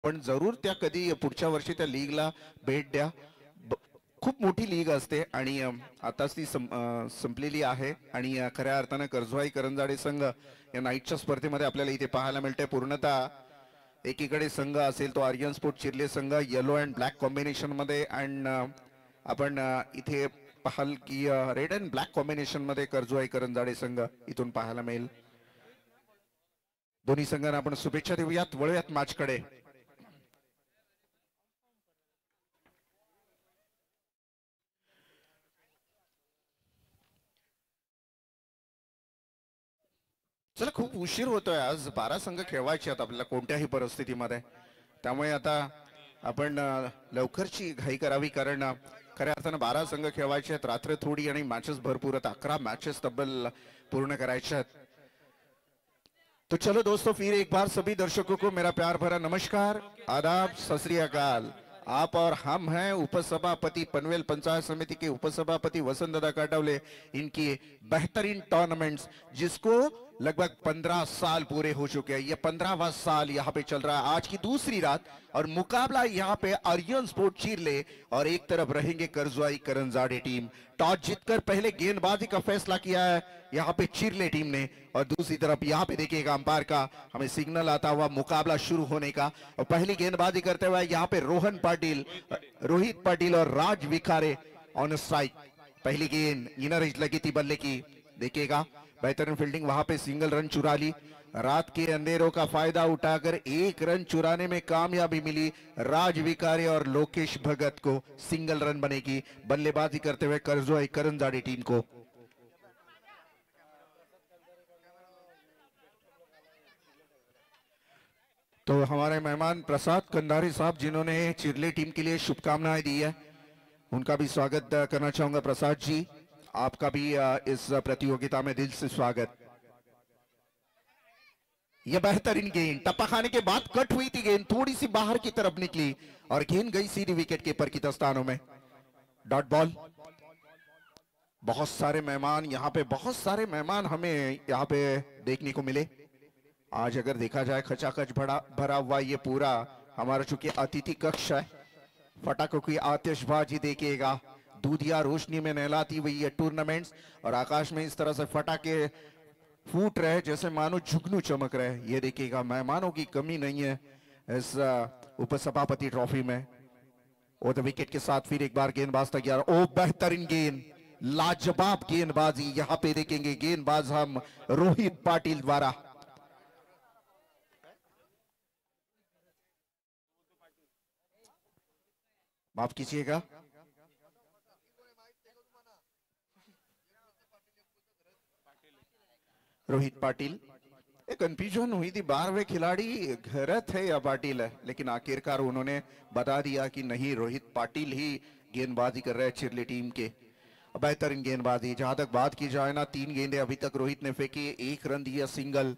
पण जरूर त्या कधी पुढच्या वर्षी त्या लीगला भेट द्या. खूप मोठी लीग असते आणि आताच ती संपलेली आहे आणि खऱ्या अर्थानं कर्जवाई करंजाडे संघ या नाईटच्या स्पर्धेमध्ये आपल्याला इथे पाहायला मिळते. पूर्णतः एकीकडे संघ असेल तो आर्यन स्पोर्ट चिर्ले संघ येलो अँड ब्लॅक कॉम्बिनेशन मध्ये, अँड आपण इथे पाहाल की रेड अँड ब्लॅक कॉम्बिनेशन मध्ये कर्जवाई करंजाडे संघ इथून पाहायला मिळेल. दोन्ही संघांना आपण शुभेच्छा देऊयात. वळूयात मॅचकडे. चला, खूप उशीर होतोय. आज 12 संघ खेळवायचे आहेत आपल्याला कोणत्याही परिस्थितीमध्ये. त्यामुळे आता आपण लवकरची घाई करावी, कारण खऱ्या अर्थानं 12 संघ खेळवायचे आहेत. रात्र थोडी आणि मॅचेस भरपूर आहेत. 11 मॅचेस तब्बल पूर्ण करायचे आहेत. तो चलो दोस्तों, फिर एक बार सभी दर्शकों को मेरा प्यार भरा नमस्कार, आदाब, सत श्री अकाल. आप और हम हैं उपसभापति पनवेल पंचायत समिति के उपसभापति वसंत दादा काटवले. इनकी बेहतरीन टूर्नामेंट्स जिसको लगभग 15 साल पूरे हो चुके हैं, ये 15वां साल यहाँ पे चल रहा है. आज की दूसरी रात और मुकाबला यहाँ पे आर्यन स्पोर्ट चीरले और एक तरफ रहेंगे कर्जवाई करंजाड़े टीम. टॉस जीतकर पहले गेंदबाजी का फैसला किया है यहाँ पे चिरले टीम ने, और दूसरी तरफ यहाँ पे देखिएगा अंपायर का हमें सिग्नल आता हुआ मुकाबला शुरू होने का. और पहली गेंदबाजी करते हुए यहाँ पे रोहन पाटिल, रोहित पाटिल और राज विखारे ऑन स्ट्राइक. पहली गेंद इनर एज लगी थी बल्ले की. देखिएगा बेहतरीन फील्डिंग, वहां पे सिंगल रन चुरा ली. रात के अंधेरों का फायदा उठाकर एक रन चुराने में कामयाबी मिली राज विकारे और लोकेश भगत को. सिंगल रन बनेगी बल्लेबाजी करते हुए कर्जवाई करंजाड़ी टीम को. तो हमारे मेहमान प्रसाद कंधारी साहब, जिन्होंने चिरले टीम के लिए शुभकामनाएं दी है, उनका भी स्वागत करना चाहूंगा. प्रसाद जी, आपका भी इस प्रतियोगिता में दिल से स्वागत. यह बेहतरीन गेंद टप्पा खाने के बाद कट हुई थी. गेंद थोड़ी सी बाहर की तरफ निकली और गेंद गई सीधी विकेट कीपर की दस्तानों में. Dot ball. बहुत सारे मेहमान यहाँ पे, बहुत सारे मेहमान हमें यहाँ पे देखने को मिले आज. अगर देखा जाए खचाखच भरा भरा हुआ ये पूरा हमारा चूंकि अतिथि कक्ष है. फटाकों की आतिशबाजी देखिएगा, दूधिया रोशनी में नहलाती हुई ये टूर्नामेंट्स, और आकाश में इस तरह से फटाके फूट रहे जैसे मानो जुगनू चमक रहे. ये देखिएगा, मेहमानों की कमी नहीं है इस उपसभापति ट्रॉफी में. और तो विकेट के साथ फिर एक बार गेंदबाज तैयार. ओ बेहतरीन गेंद, लाजवाब गेंदबाजी. यहाँ पे देखेंगे गेंदबाज हम रोहित पाटिल द्वारा. माफ कीजिएगा, रोहित पाटिल. एक कंफ्यूजन हुई थी, 12वें खिलाड़ी घरत है या पाटिल है, लेकिन आखिरकार उन्होंने बता दिया कि नहीं, रोहित पाटिल ही गेंदबाजी कर रहे हैं चिरली टीम के. बेहतरीन गेंदबाजी. जहां तक बात की जाए ना, 3 गेंदें अभी तक रोहित ने फेंकी, 1 रन दिया, सिंगल.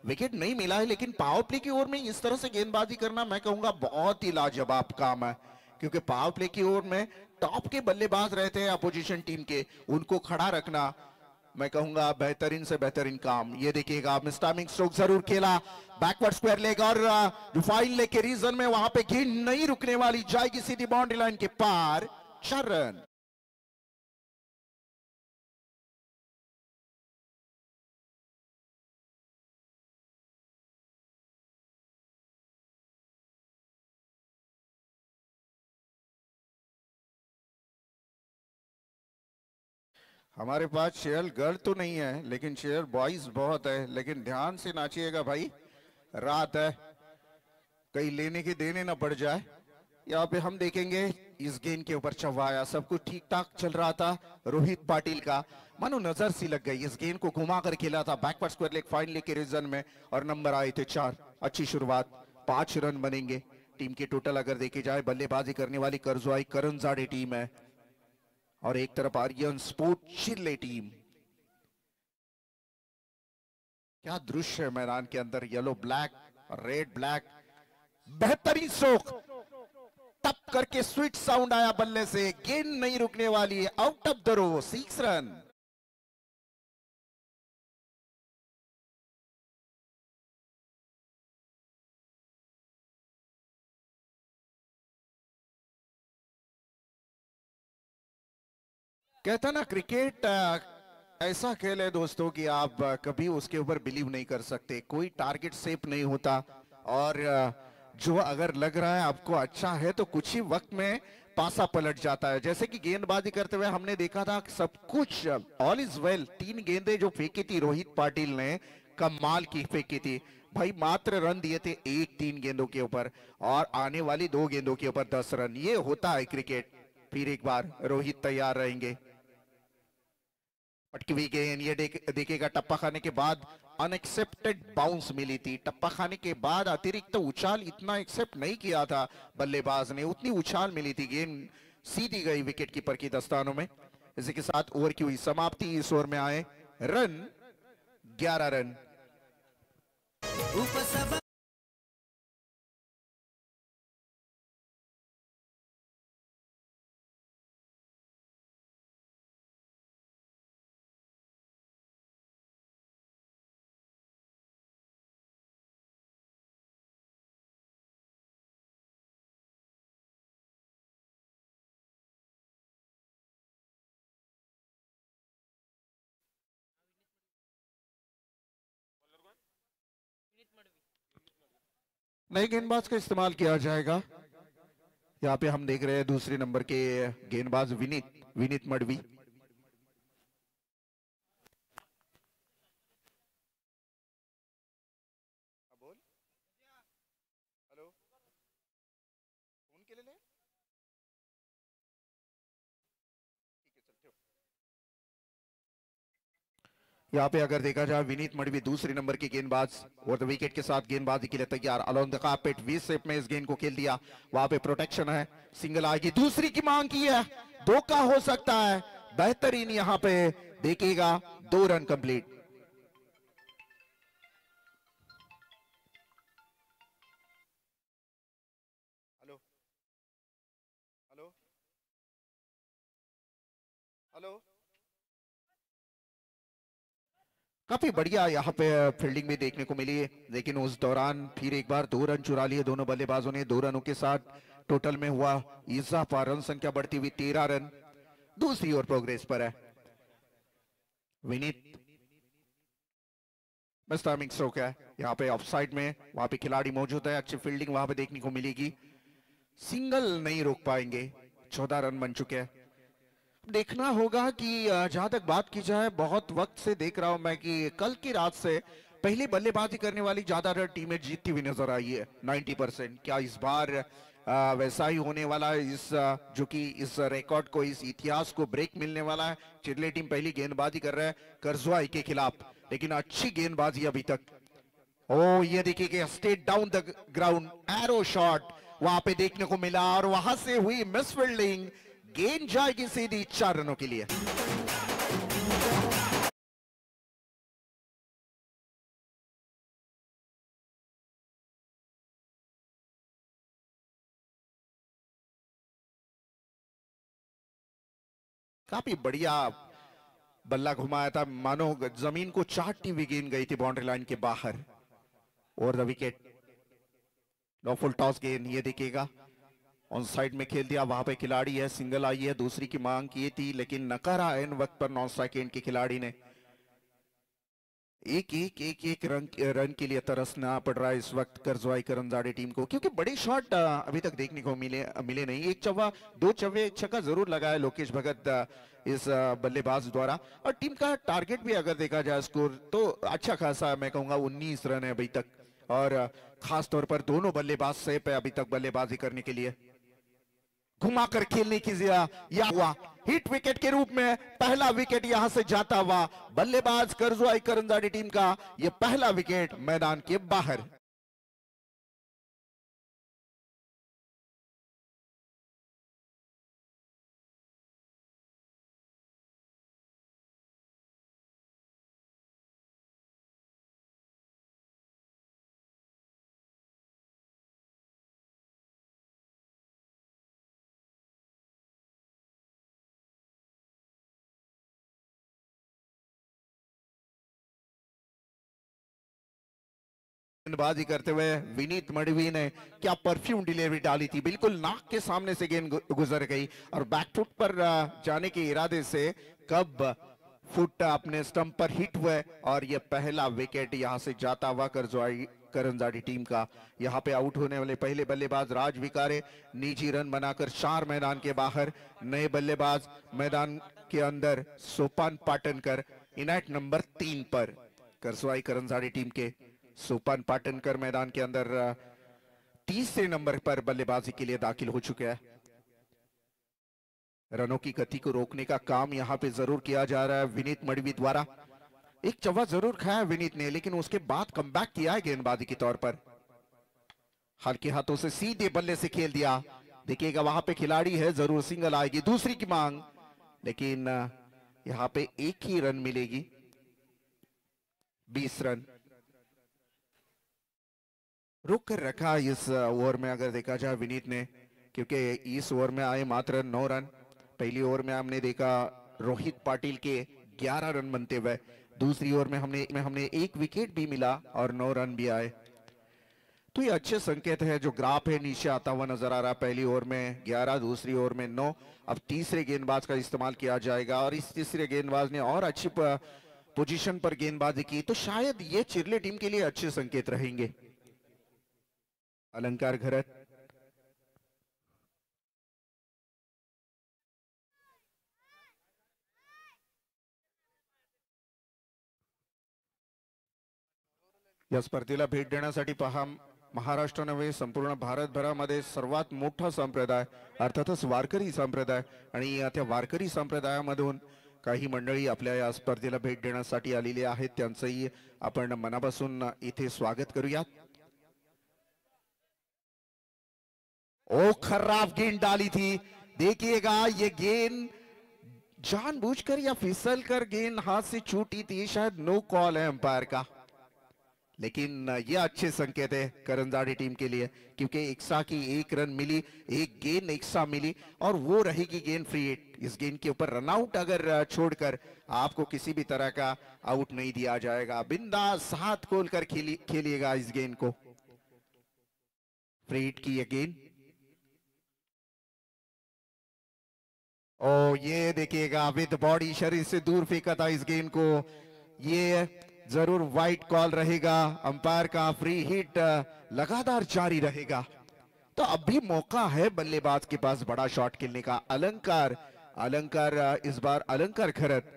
विकेट नहीं मिला है, लेकिन पावर प्ले की ओर में इस तरह से गेंदबाजी करना मैं कहूंगा बहुत ही लाजवाब काम है. क्योंकि पावर प्ले की ओर में टॉप के बल्लेबाज रहते हैं अपोजिशन टीम के, उनको खड़ा रखना मैं कहूंगा बेहतरीन से बेहतरीन काम. ये देखिएगा, मिस्टामिंग स्ट्रोक जरूर खेला, बैकवर्ड स्क्वायर लेग और डिफाइन लेग के रीजन में वहां पे गेंद नहीं रुकने वाली, जाएगी सीधी बाउंड्री लाइन के पार. 4 रन. हमारे पास चेयर गर्ल तो नहीं है, लेकिन चेयर बॉयज बहुत है. लेकिन ध्यान से नाचिएगा भाई, रात है, कहीं लेने के देने ना पड़ जाए. यहाँ पे हम देखेंगे इस गेंद के ऊपर चौवाया, सब कुछ ठीक ठाक चल रहा था रोहित पाटिल का. मानो नजर सी लग गई, इस गेंद को घुमा कर खेला था backward square leg fine leg के रीजन में, और नंबर आए थे 4. अच्छी शुरुआत. 5 रन बनेंगे. टीम के टोटल अगर देखी जाए, बल्लेबाजी करने वाली कर्जवाई करंजाड़े टीम है और एक तरफ आर्यन स्पोर्ट चिरले टीम. क्या दृश्य है मैदान के अंदर, येलो ब्लैक, रेड ब्लैक. बेहतरीन स्ट्रोक, टप करके स्वीट साउंड आया बल्ले से. गेंद नहीं रुकने वाली, out of the row. 6 run. कहता ना क्रिकेट ऐसा खेल है दोस्तों कि आप कभी उसके ऊपर बिलीव नहीं कर सकते, कोई टारगेट सेट नहीं होता। और जो अगर लग रहा है आपको अच्छा है तो कुछ ही वक्त में पासा पलट जाता है। जैसे कि गेंदबाजी करते हुए हमने देखा था सब कुछ ऑल इज वेल, 3 गेंदें जो फेंकी थी रोहित पाटिल ने, कमाल की फेंकी थी भाई। मात्र रन दिए थे एक 3 गेंदों के ऊपर, और आने वाली 2 गेंदों के ऊपर 10 रन। ये होता है क्रिकेट। फिर एक बार रोहित तैयार रहेंगे। पटकी हुई गेंद, ये देखिएगा टप्पा खाने के बाद अनएक्सेप्टेड बाउंस मिली थी। टप्पा खाने के बाद अतिरिक्त तो उछाल इतना एक्सेप्ट नहीं किया था बल्लेबाज ने, उतनी उछाल मिली थी, गेंद सीधी गई विकेट कीपर की दस्तानों में। इसी के साथ ओवर की हुई समाप्ति। इस ओवर में आए रन 11 रन। नए गेंदबाज का इस्तेमाल किया जाएगा। यहाँ पे हम देख रहे हैं दूसरे नंबर के गेंदबाज विनीत विनीत मडवी। बोल, हेलो, फोन के लिए यहाँ पे अगर देखा जाए विनीत मडवी दूसरे नंबर के गेंदबाज, और विकेट के साथ गेंदबाजी के लिए तैयार। Along the carpet V shape में इस गेंद को खेल दिया। वहां पे प्रोटेक्शन है, सिंगल आएगी, दूसरी की मांग की है, दो का हो सकता है। बेहतरीन यहाँ पे देखिएगा, 2 run complete. Hello, hello, hello. काफी बढ़िया यहाँ पे फील्डिंग भी देखने को मिली है, लेकिन उस दौरान फिर एक बार 2 रन चुरा लिए दोनों बल्लेबाजों ने। 2 रनों के साथ टोटल में हुआ इजाफा, रन संख्या बढ़ती हुई 13 रन। दूसरी ओर प्रोग्रेस पर है विनीत। बस टाइमिंग स्ट्रोक है यहाँ पे ऑफ साइड में, वहां पे खिलाड़ी मौजूद है, अच्छी फील्डिंग वहां पे देखने को मिलेगी। सिंगल नहीं रोक पाएंगे, 14 रन बन चुके हैं। देखना होगा कि जहां तक बात की जाए, बहुत वक्त से देख रहा हूं मैं कि कल की रात से पहली बल्लेबाजी करने वाली ज्यादातर टीमें जीतती हुई नजर आई है, 90%। क्या इस बार वैसा ही होने वाला है? जो कि इस रिकॉर्ड को, इस इतिहास को ब्रेक मिलने वाला है। चिल्ले टीम पहली गेंदबाजी कर रहा है करजोई के खिलाफ, लेकिन अच्छी गेंदबाजी अभी तक। ओ ये देखिए, state down the ground, arrow shot वहां पे देखने को मिला, और वहां से हुई मिस फील्डिंग। गेंद जाएगी सीधी 4 रनों के लिए। काफी बढ़िया बल्ला घुमाया था, मानो जमीन को चाटती हुई गेंद गई थी बाउंड्री लाइन के बाहर। और the wicket, no full toss गेंद, ये देखिएगा ऑन साइड में खेल दिया। वहां पे खिलाड़ी है, सिंगल आई है, दूसरी की मांग की थी, लेकिन नकारा एन वक्त पर नॉन स्ट्राइक एंड के खिलाड़ी ने। एक रन के लिए तरसना पड़ रहा है इस वक्त करजवाई करंजाड़े टीम को, क्योंकि बड़े शॉट अभी तक देखने को मिले मिले नहीं। एक चौवा, 2 चौवे, छक्का जरूर लगाया लोकेश भगत इस बल्लेबाज द्वारा। और टीम का टारगेट भी अगर देखा जाए स्कोर तो अच्छा खासा, मैं कहूंगा 19 रन है अभी तक। और खास तौर पर दोनों बल्लेबाज से पे अभी तक बल्लेबाजी करने के लिए घुमाकर खेलने की या हुआ। हिट विकेट के रूप में पहला विकेट यहां से जाता हुआ बल्लेबाज करजोई करंजाड़ी टीम का यह पहला विकेट मैदान के बाहर। गेंदबाजी करते हुए विनीत मडवी ने क्या परफ्यूम डिलीवरी डाली थी, बिल्कुल नाक के सामने से गेंद गुजर गई और बैकफुट पर जाने के इरादे से कब फुट अपने स्टंप पर हिट हुए और यह पहला विकेट यहां से जाता हुआ करंजाड़ी टीम का। यहां पे आउट होने वाले पहले बल्लेबाज राज विकारे निजी रन बनाकर 4 मैदान के बाहर। नए बल्लेबाज मैदान के अंदर सोपान पाटनकर इनायत नंबर 3 पर। करसवाई करंजाड़ी टीम के सोपान पाटनकर मैदान के अंदर तीसरे नंबर पर बल्लेबाजी के लिए दाखिल हो चुके हैं। रनों की गति को रोकने का काम यहां पे जरूर किया जा रहा है विनीत मडवी द्वारा। एक चौवा जरूर खाया विनीत ने, लेकिन उसके बाद कमबैक किया है गेंदबाजी के तौर पर। हल्के हाथों से सीधे बल्ले से खेल दिया। देखिएगा वहां पे खिलाड़ी है, जरूर सिंगल आएगी, दूसरी की मांग, लेकिन यहां पे एक ही रन मिलेगी। 20 रन रोक कर रखा इस ओवर में अगर देखा जाए विनीत ने, क्योंकि इस ओवर में आए मात्र 9 रन। पहली ओवर में हमने देखा रोहित पाटिल के 11 रन बनते हुए, दूसरी ओवर में हमने एक विकेट भी मिला और 9 रन भी आए। तो ये अच्छे संकेत है। जो ग्राफ है नीचे आता हुआ नजर आ रहा है। पहली ओवर में 11, दूसरी ओवर में 9। अब तीसरे गेंदबाज का इस्तेमाल किया जाएगा और इस तीसरे गेंदबाज ने और अच्छी पोजीशन पर गेंदबाजी की, तो शायद ये चिरले टीम के लिए अच्छे संकेत रहेंगे। अलंकार घरत या स्पर्धेला भेट देण्यासाठी पहा, महाराष्ट्र नव्हे संपूर्ण भारतभरामध्ये सर्वात मोठा संप्रदाय अर्थातच वारकरी संप्रदाय, आणि त्या वारकरी संप्रदायामधून काही मंडळी आपल्या या स्पर्धेला भेट देण्यासाठी आलेली आहेत। त्यांचंही आपण मनापासून इथे स्वागत करूया। ओ खराब गेंद डाली थी, देखिएगा ये गेंद जानबूझकर या फिसलकर गेंद हाथ से छूटी थी, शायद नो कॉल है अंपायर का, लेकिन ये अच्छे संकेत है करंजाड़ी टीम के लिए, क्योंकि इक्सा की 1 रन मिली, एक गेंद इक्सा मिली और वो रहेगी गेंद फ्री हिट। इस गेंद के ऊपर रनआउट अगर छोड़कर आपको किसी भी तरह का आउट नहीं दिया जाएगा। बिंदास हाथ खोलकर खेलिएगा इस गेंद को। फ्री हिट की ये गेंद, ओ ये देखिएगा विद बॉडी शरीर से दूर फेंका था इस गेंद को। ये जरूर वाइट कॉल रहेगा अंपायर का। फ्री हिट लगातार जारी रहेगा। तो अब भी मौका है बल्लेबाज के पास बड़ा शॉट खेलने का। अलंकार इस बार अलंकार खरत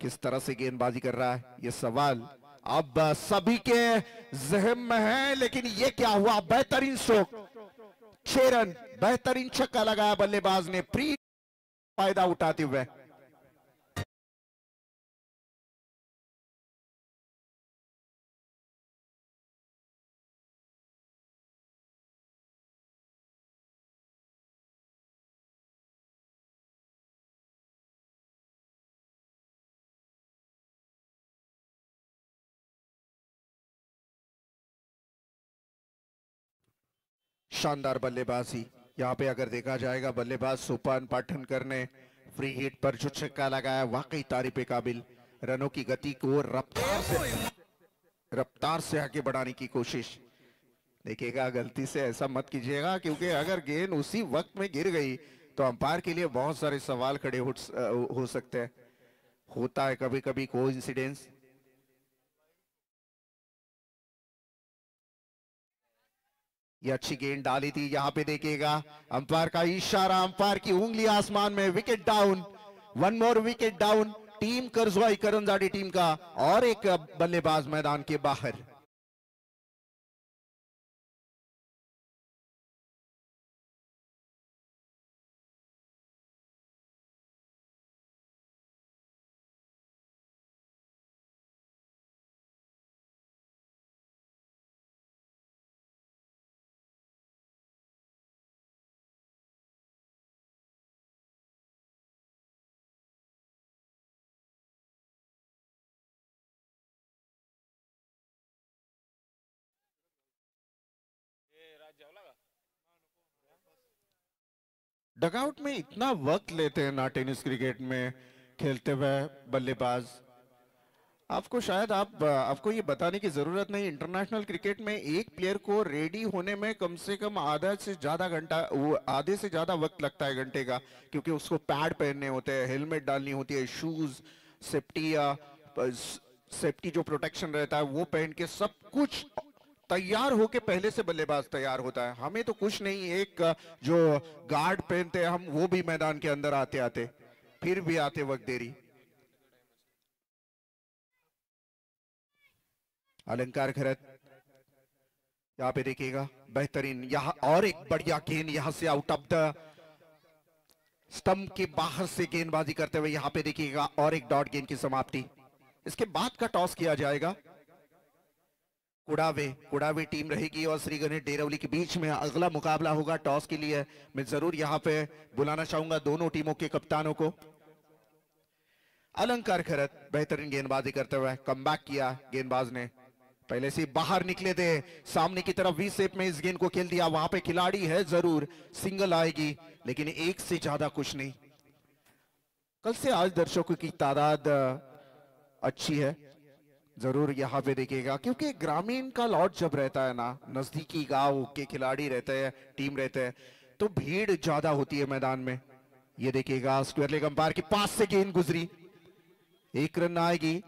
किस तरह से गेंदबाजी कर रहा है, ये सवाल अब सभी के जहन में है। लेकिन ये क्या हुआ, बेहतरीन स्ट्रोक, 6 रन, बेहतरीन छक्का लगाया बल्लेबाज ने प्री फायदा उठाते हुए। शानदार बल्लेबाजी यहां पे अगर देखा जाएगा, बल्लेबाज सोपान पाटनकर ने फ्री हिट पर जो छक्का लगाया वाकई तारीफ काबिल। रनों की गति को रफ्तार से आगे बढ़ाने की कोशिश। देखिएगा गलती से ऐसा मत कीजिएगा, क्योंकि अगर गेंद उसी वक्त में गिर गई तो अंपायर के लिए बहुत सारे सवाल खड़े हो सकते हैं। होता है कभी कभी कोइंसिडेंस। ये अच्छी गेंद डाली थी, यहां पे देखिएगा अंपायर का इशारा, अंपायर की उंगली आसमान में। Wicket down, 1 more wicket down team Karjawai Karanjadi team का, और एक बल्लेबाज मैदान के बाहर। डगआउट में इतना वक्त लेते हैं ना टेनिस क्रिकेट में खेलते हुए बल्लेबाज। आपको शायद आपको ये बताने की जरूरत नहीं, इंटरनेशनल क्रिकेट में एक प्लेयर को रेडी होने में कम से कम आधा से ज्यादा घंटा, वो आधे से ज्यादा वक्त लगता है घंटे का, क्योंकि उसको पैड पहनने होते हैं, हेलमेट डालनी होती है, शूज, सेफ्टी या सेफ्टी जो प्रोटेक्शन रहता है वो पहन के सब कुछ तैयार होके पहले से बल्लेबाज तैयार होता है। हमें तो कुछ नहीं, एक जो गार्ड पहनते हैं हम, वो भी मैदान के अंदर आते आते फिर भी आते वक्त देरी। अलंकार खरत यहाँ पे देखिएगा, बेहतरीन, यहाँ और एक बढ़िया गेंद यहां से आउट ऑफ द स्टंप के बाहर से गेंदबाजी करते हुए, यहाँ पे देखिएगा और एक डॉट गेंद की समाप्ति। इसके बाद का टॉस किया जाएगा। कुड़ावे कुड़ावे टीम रहेगी और श्री गणेश डेरवली के बीच में अगला मुकाबला होगा टॉस के लिए। मैं जरूर यहाँ पे बुलाना चाहूंगा दोनों टीमों के कप्तानों को। अलंकार खरत बेहतरीन गेंदबाजी करते हुए कमबैक किया, गेंदबाज ने पहले से बाहर निकले थे, सामने की तरफ वी शेप में इस गेंद को खेल दिया। वहां पे खिलाड़ी है जरूर, सिंगल आएगी लेकिन एक से ज्यादा कुछ नहीं। कल से आज दर्शकों की तादाद अच्छी है, जरूर यहाँ पे देखिएगा, क्योंकि ग्रामीण का लॉट जब रहता है ना, नजदीकी गांव के खिलाड़ी रहते हैं, टीम रहते हैं, तो भीड़ ज्यादा होती है मैदान में। ये देखिएगा स्क्वायर लेग अंपायर के पास से गेंद गुजरी, एक रन आएगी।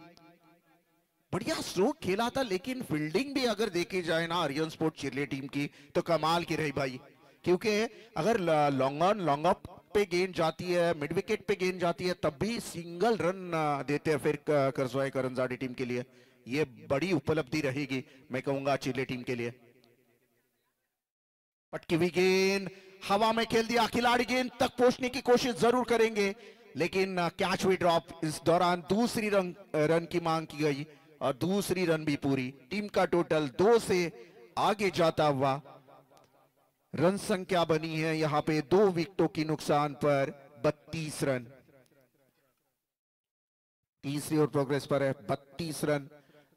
बढ़िया स्ट्रोक खेला था, लेकिन फील्डिंग भी अगर देखी जाए ना आर्यन स्पोर्ट चिरले टीम की, तो कमाल की रही भाई। क्योंकि अगर लॉन्ग ऑन लॉन्ग ऑफ पे गेंद जाती है, मिड विकेट पे गेंद जाती है, तब भी सिंगल रन देते हैं फिर करजोई करंजाड़ी टीम के लिए। ये बड़ी उपलब्धि रहेगी मैं कहूंगा चिरले टीम के लिए। पटकी हुई गेंद हवा में खेल दिया, खिलाड़ी गेंद तक पहुंचने की कोशिश जरूर करेंगे, लेकिन कैच हुई ड्रॉप। इस दौरान दूसरी रन की मांग की गई और दूसरी रन भी पूरी। टीम का टोटल 2 से आगे जाता हुआ रन संख्या बनी है यहां पे 2 विकेटों की नुकसान पर 32 रन। तीसरी ओवर प्रोग्रेस पर है, 32 रन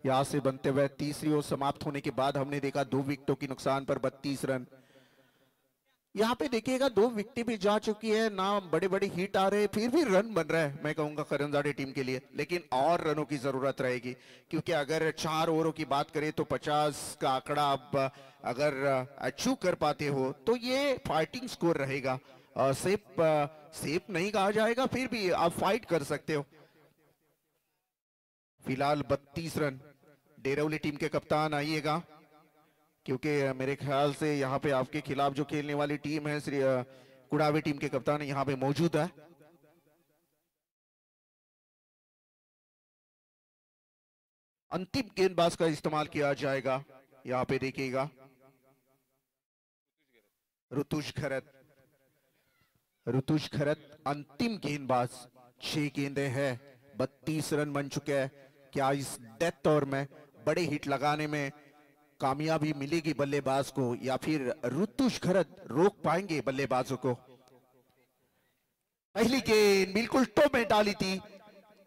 यहां से बनते हुए तीसरी ओवर समाप्त होने के बाद हमने देखा 2 विकेटों की नुकसान पर 32 रन। यहाँ पे देखिएगा 2 विकेट भी जा चुकी है ना, बड़े बड़े हिट आ रहे हैं, फिर भी रन बन रहा है मैं कहूंगा करंजाड़े टीम के लिए। लेकिन और रनों की जरूरत रहेगी, क्योंकि अगर 4 ओवरों की बात करें तो 50 का आंकड़ा आप अगर अचीव कर पाते हो तो ये फाइटिंग स्कोर रहेगा। सेफ सेफ नहीं कहा जाएगा, फिर भी आप फाइट कर सकते हो। फिलहाल 32 रन। डेरवली टीम के कप्तान आइएगा, क्योंकि मेरे ख्याल से यहाँ पे आपके खिलाफ जो खेलने वाली टीम है श्री कुड़ावी टीम के कप्तान यहाँ पे मौजूद है। अंतिम गेंदबाज का इस्तेमाल किया जाएगा, यहाँ पे देखिएगा ऋतुष खरत। ऋतुष खरत अंतिम गेंदबाज, 6 गेंदें हैं, 32 रन बन चुके हैं। क्या इस डेथ ओवर में बड़े हिट लगाने में कामयाबी मिलेगी बल्लेबाज को, या फिर ऋतुष खरत रोक पाएंगे बल्लेबाजों को? पहली गेंद बिल्कुल टो में डाली थी,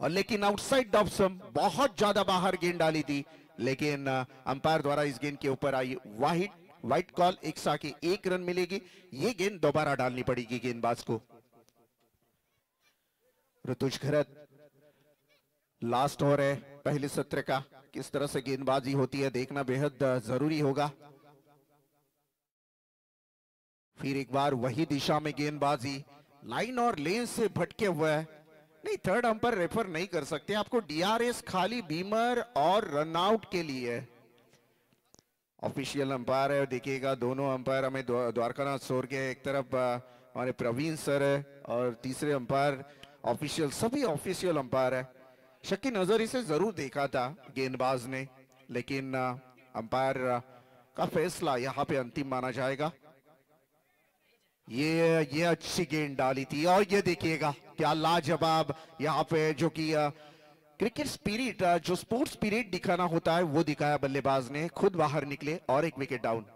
और लेकिन आउटसाइड ऑफ स्टंप, बहुत ज्यादा बाहर गेंद डाली थी, लेकिन अंपायर द्वारा इस गेंद के ऊपर आई वाइट वाइट कॉल, एक साकी 1 रन मिलेगी। ये गेंद दोबारा डालनी पड़ेगी गेंदबाज को। ऋतुष खरत लास्ट ओवर है पहले सत्र का, किस तरह से गेंदबाजी होती है देखना बेहद जरूरी होगा। फिर एक बार वही दिशा में गेंदबाजी, लाइन और लेन से भटके हुए नहीं, थर्ड अंपायर रेफर नहीं कर सकते आपको, डीआरएस खाली बीमर और रनआउट के लिए ऑफिशियल अंपायर है। देखिएगा दोनों अंपायर हमें द्वारकानाथ सोर के, एक तरफ हमारे प्रवीण सर है और तीसरे अंपायर ऑफिशियल, सभी ऑफिशियल अंपायर है। शक्की नजर इसे जरूर देखा था गेंदबाज ने, लेकिन अंपायर का फैसला यहाँ पे अंतिम माना जाएगा। ये अच्छी गेंद डाली थी, और ये देखिएगा क्या लाजवाब यहाँ पे जो कि क्रिकेट स्पिरिट, जो स्पोर्ट्स स्पिरिट दिखाना होता है वो दिखाया बल्लेबाज ने, खुद बाहर निकले और एक विकेट डाउन।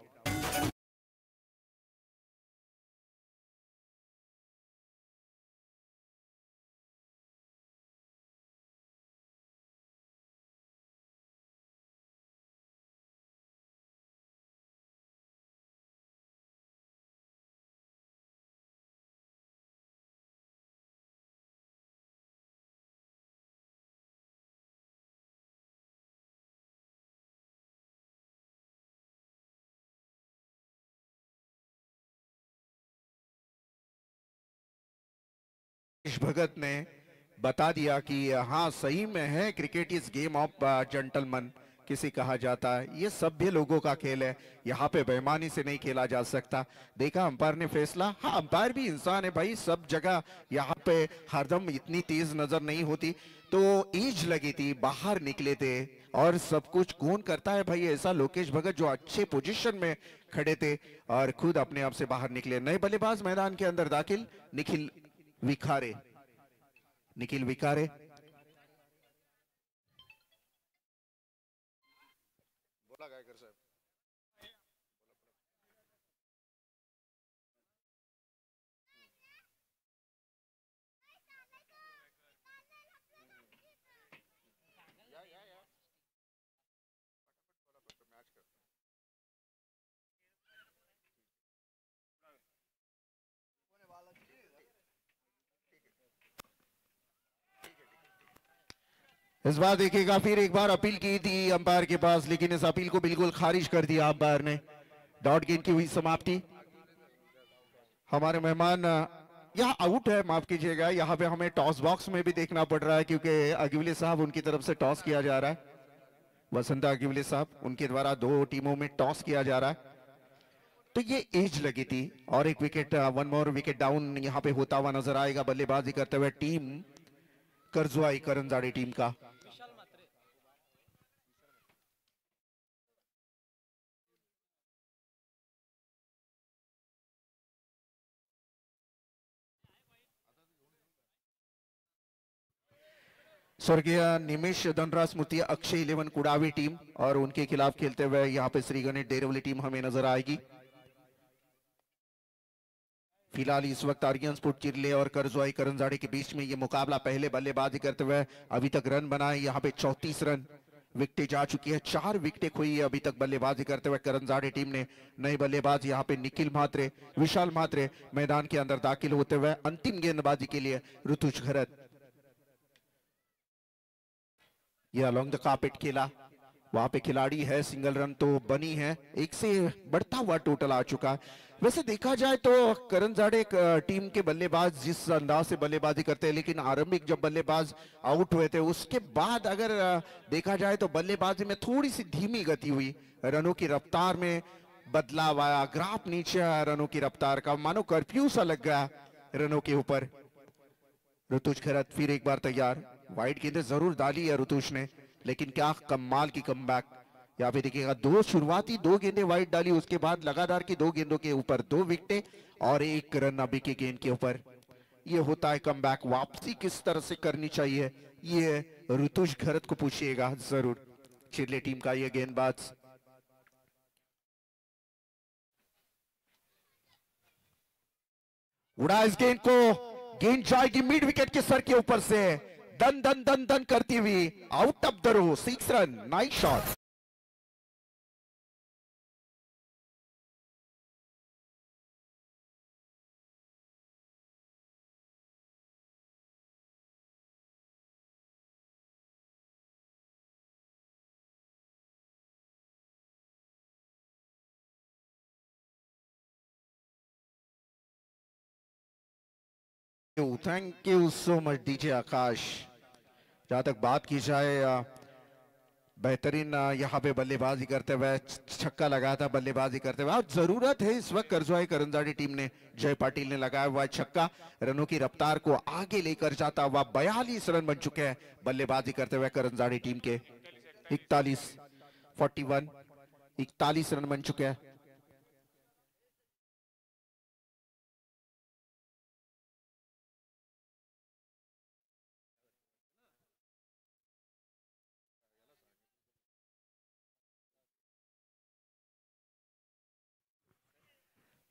लोकेश भगत ने बता दिया कि हाँ सही में है, cricket is game of gentleman किसी कहा जाता है, ये सभ्य लोगों का खेल है, यहाँ पे बेईमानी से नहीं खेला जा सकता। देखा अंपायर ने फैसला, हाँ अंपायर भी इंसान है भाई, सब जगह यहाँ पे हरदम इतनी तेज नजर नहीं होती, तो एज लगी थी, बाहर निकले थे और सब कुछ कौन करता है भाई ऐसा, लोकेश भगत जो अच्छे पोजीशन में खड़े थे और खुद अपने आप से बाहर निकले। नए बल्लेबाज मैदान के अंदर दाखिल, निखिल विखारे। निखिल विखारे बोला गायकर साहब। इस बार देखिएगा, फिर एक बार अपील की थी अंपायर के पास, लेकिन इस अपील को बिल्कुल खारिज कर दिया अंपायर ने। डॉट गेंद की हुई समाप्ति। हमारे मेहमान यहाँ आउट है, माफ कीजिएगा, यहाँ पे हमें टॉस बॉक्स में भी देखना पड़ रहा है क्योंकि अगिवले साहब उनकी तरफ से टॉस किया जा रहा है। वसंता अगिवले साहब उनके द्वारा दो टीमों में टॉस किया जा रहा है, तो ये एज लगी थी और एक wicket, one more wicket down यहाँ पे होता हुआ नजर आएगा बल्लेबाजी करते हुए टीम करजवाई करंजाड़ी टीम का। स्वर्गीय निमेश धनराज स्मृति अक्षय 11 कुड़ावी टीम और उनके खिलाफ खेलते हुए यहाँ पे श्री गणेश डेरवली टीम हमें नजर आएगी। फिलहाल इस वक्त आर्यन स्पोर्ट चिरले और करजोई करंजाड़े के बीच में ये मुकाबला, पहले बल्लेबाजी करते हुए अभी तक रन बनाए यहाँ पे 34 रन, विकेटें जा चुकी है, 4 विकेटें खोई है अभी तक बल्लेबाजी करते हुए करंजाड़े टीम ने। नए बल्लेबाज यहाँ पे निखिल म्हात्रे, विशाल म्हात्रे मैदान के अंदर दाखिल होते हुए अंतिम गेंदबाजी के लिए ऋतुज घरत। ये अलोंग द कार्पेट खेला, वहां पे खिलाड़ी है, सिंगल रन तो बनी है, एक से बढ़ता हुआ टोटल आ चुका। वैसे देखा जाए तो करंजाड़े टीम के बल्लेबाज जिस अंदाज से बल्लेबाजी करते हैं, लेकिन आरंभिक जब बल्लेबाज आउट हुए थे उसके बाद अगर देखा जाए तो बल्लेबाजी में थोड़ी सी धीमी गति हुई, रनों की रफ्तार में बदलाव आया, ग्राफ नीचे आया रनों की रफ्तार का, मानो कर्फ्यू सा लग गया रनों के ऊपर। ऋतुज खैरत फिर एक बार तैयार, वाइड गेंदें जरूर डाली है ऋतुज ने, लेकिन क्या कमाल की कमबैक। यहाँ पे देखिएगा, दो शुरुआती दो गेंदें वाइड डाली, उसके बाद लगातार की दो गेंदों के ऊपर दो विकेटें और एक रन अभी के गेंद के ऊपर। ये होता है कमबैक, वापसी किस तरह से करनी चाहिए ये ऋतुज खैरत को पूछिएगा जरूर, चिरले टीम का ये गेंदबाज। उड़ा इस गेंद को, गेंद जाएगी मिड विकेट के सर के ऊपर से, दन दन दन दन करती हुई out of the row, 6 run, nice shot. Thank you so much DJ Akash. जहां तक बात की जाए, बेहतरीन यहाँ पे बल्लेबाजी करते हुए छक्का लगाया था, बल्लेबाजी करते हुए, और जरूरत है इस वक्त करजोई करंजाड़ी टीम ने, जय पाटिल ने लगाया हुआ छक्का रनों की रफ्तार को आगे लेकर जाता हुआ, 42 रन बन चुके हैं बल्लेबाजी करते हुए करंजाड़ी टीम के। 41 रन बन चुके हैं।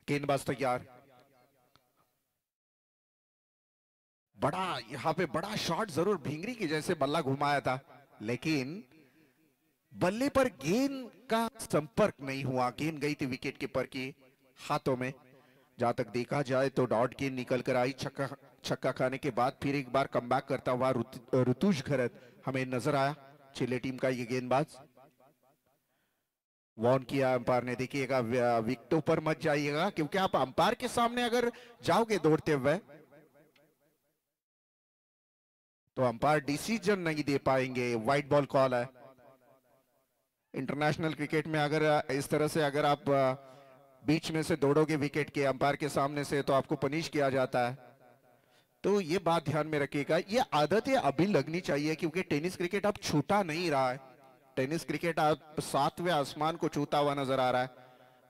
गेंदबाज तैयार, बड़ा यहाँ पे बड़ा शॉट जरूर भींगरी की जैसे बल्ला घुमाया था, लेकिन बल्ले पर गेंद का संपर्क नहीं हुआ, गेंद गई थी विकेट कीपर के हाथों में। जहां तक देखा जाए तो डॉट गेंद निकल कर आई, छक्का छक्का खाने के बाद फिर एक बार कमबैक करता हुआ ऋतुज घरत हमें नजर आया, चिल्ले टीम का ये गेंदबाज। वॉर्न किया अंपायर ने, देखिएगा विकेटों पर मत जाइएगा, क्योंकि आप अंपायर के सामने अगर जाओगे दौड़ते हुए तो अंपायर डिसीजन नहीं दे पाएंगे, व्हाइट बॉल कॉल है। इंटरनेशनल क्रिकेट में अगर इस तरह से अगर आप बीच में से दौड़ोगे विकेट के अंपायर के सामने से तो आपको पनिश किया जाता है। तो ये बात ध्यान में रखिएगा, ये आदतें अभी लगनी चाहिए क्योंकि टेनिस क्रिकेट अब छूटा नहीं रहा है। टेनिस क्रिकेट अब सातवें आसमान को छूता हुआ नजर आ रहा है।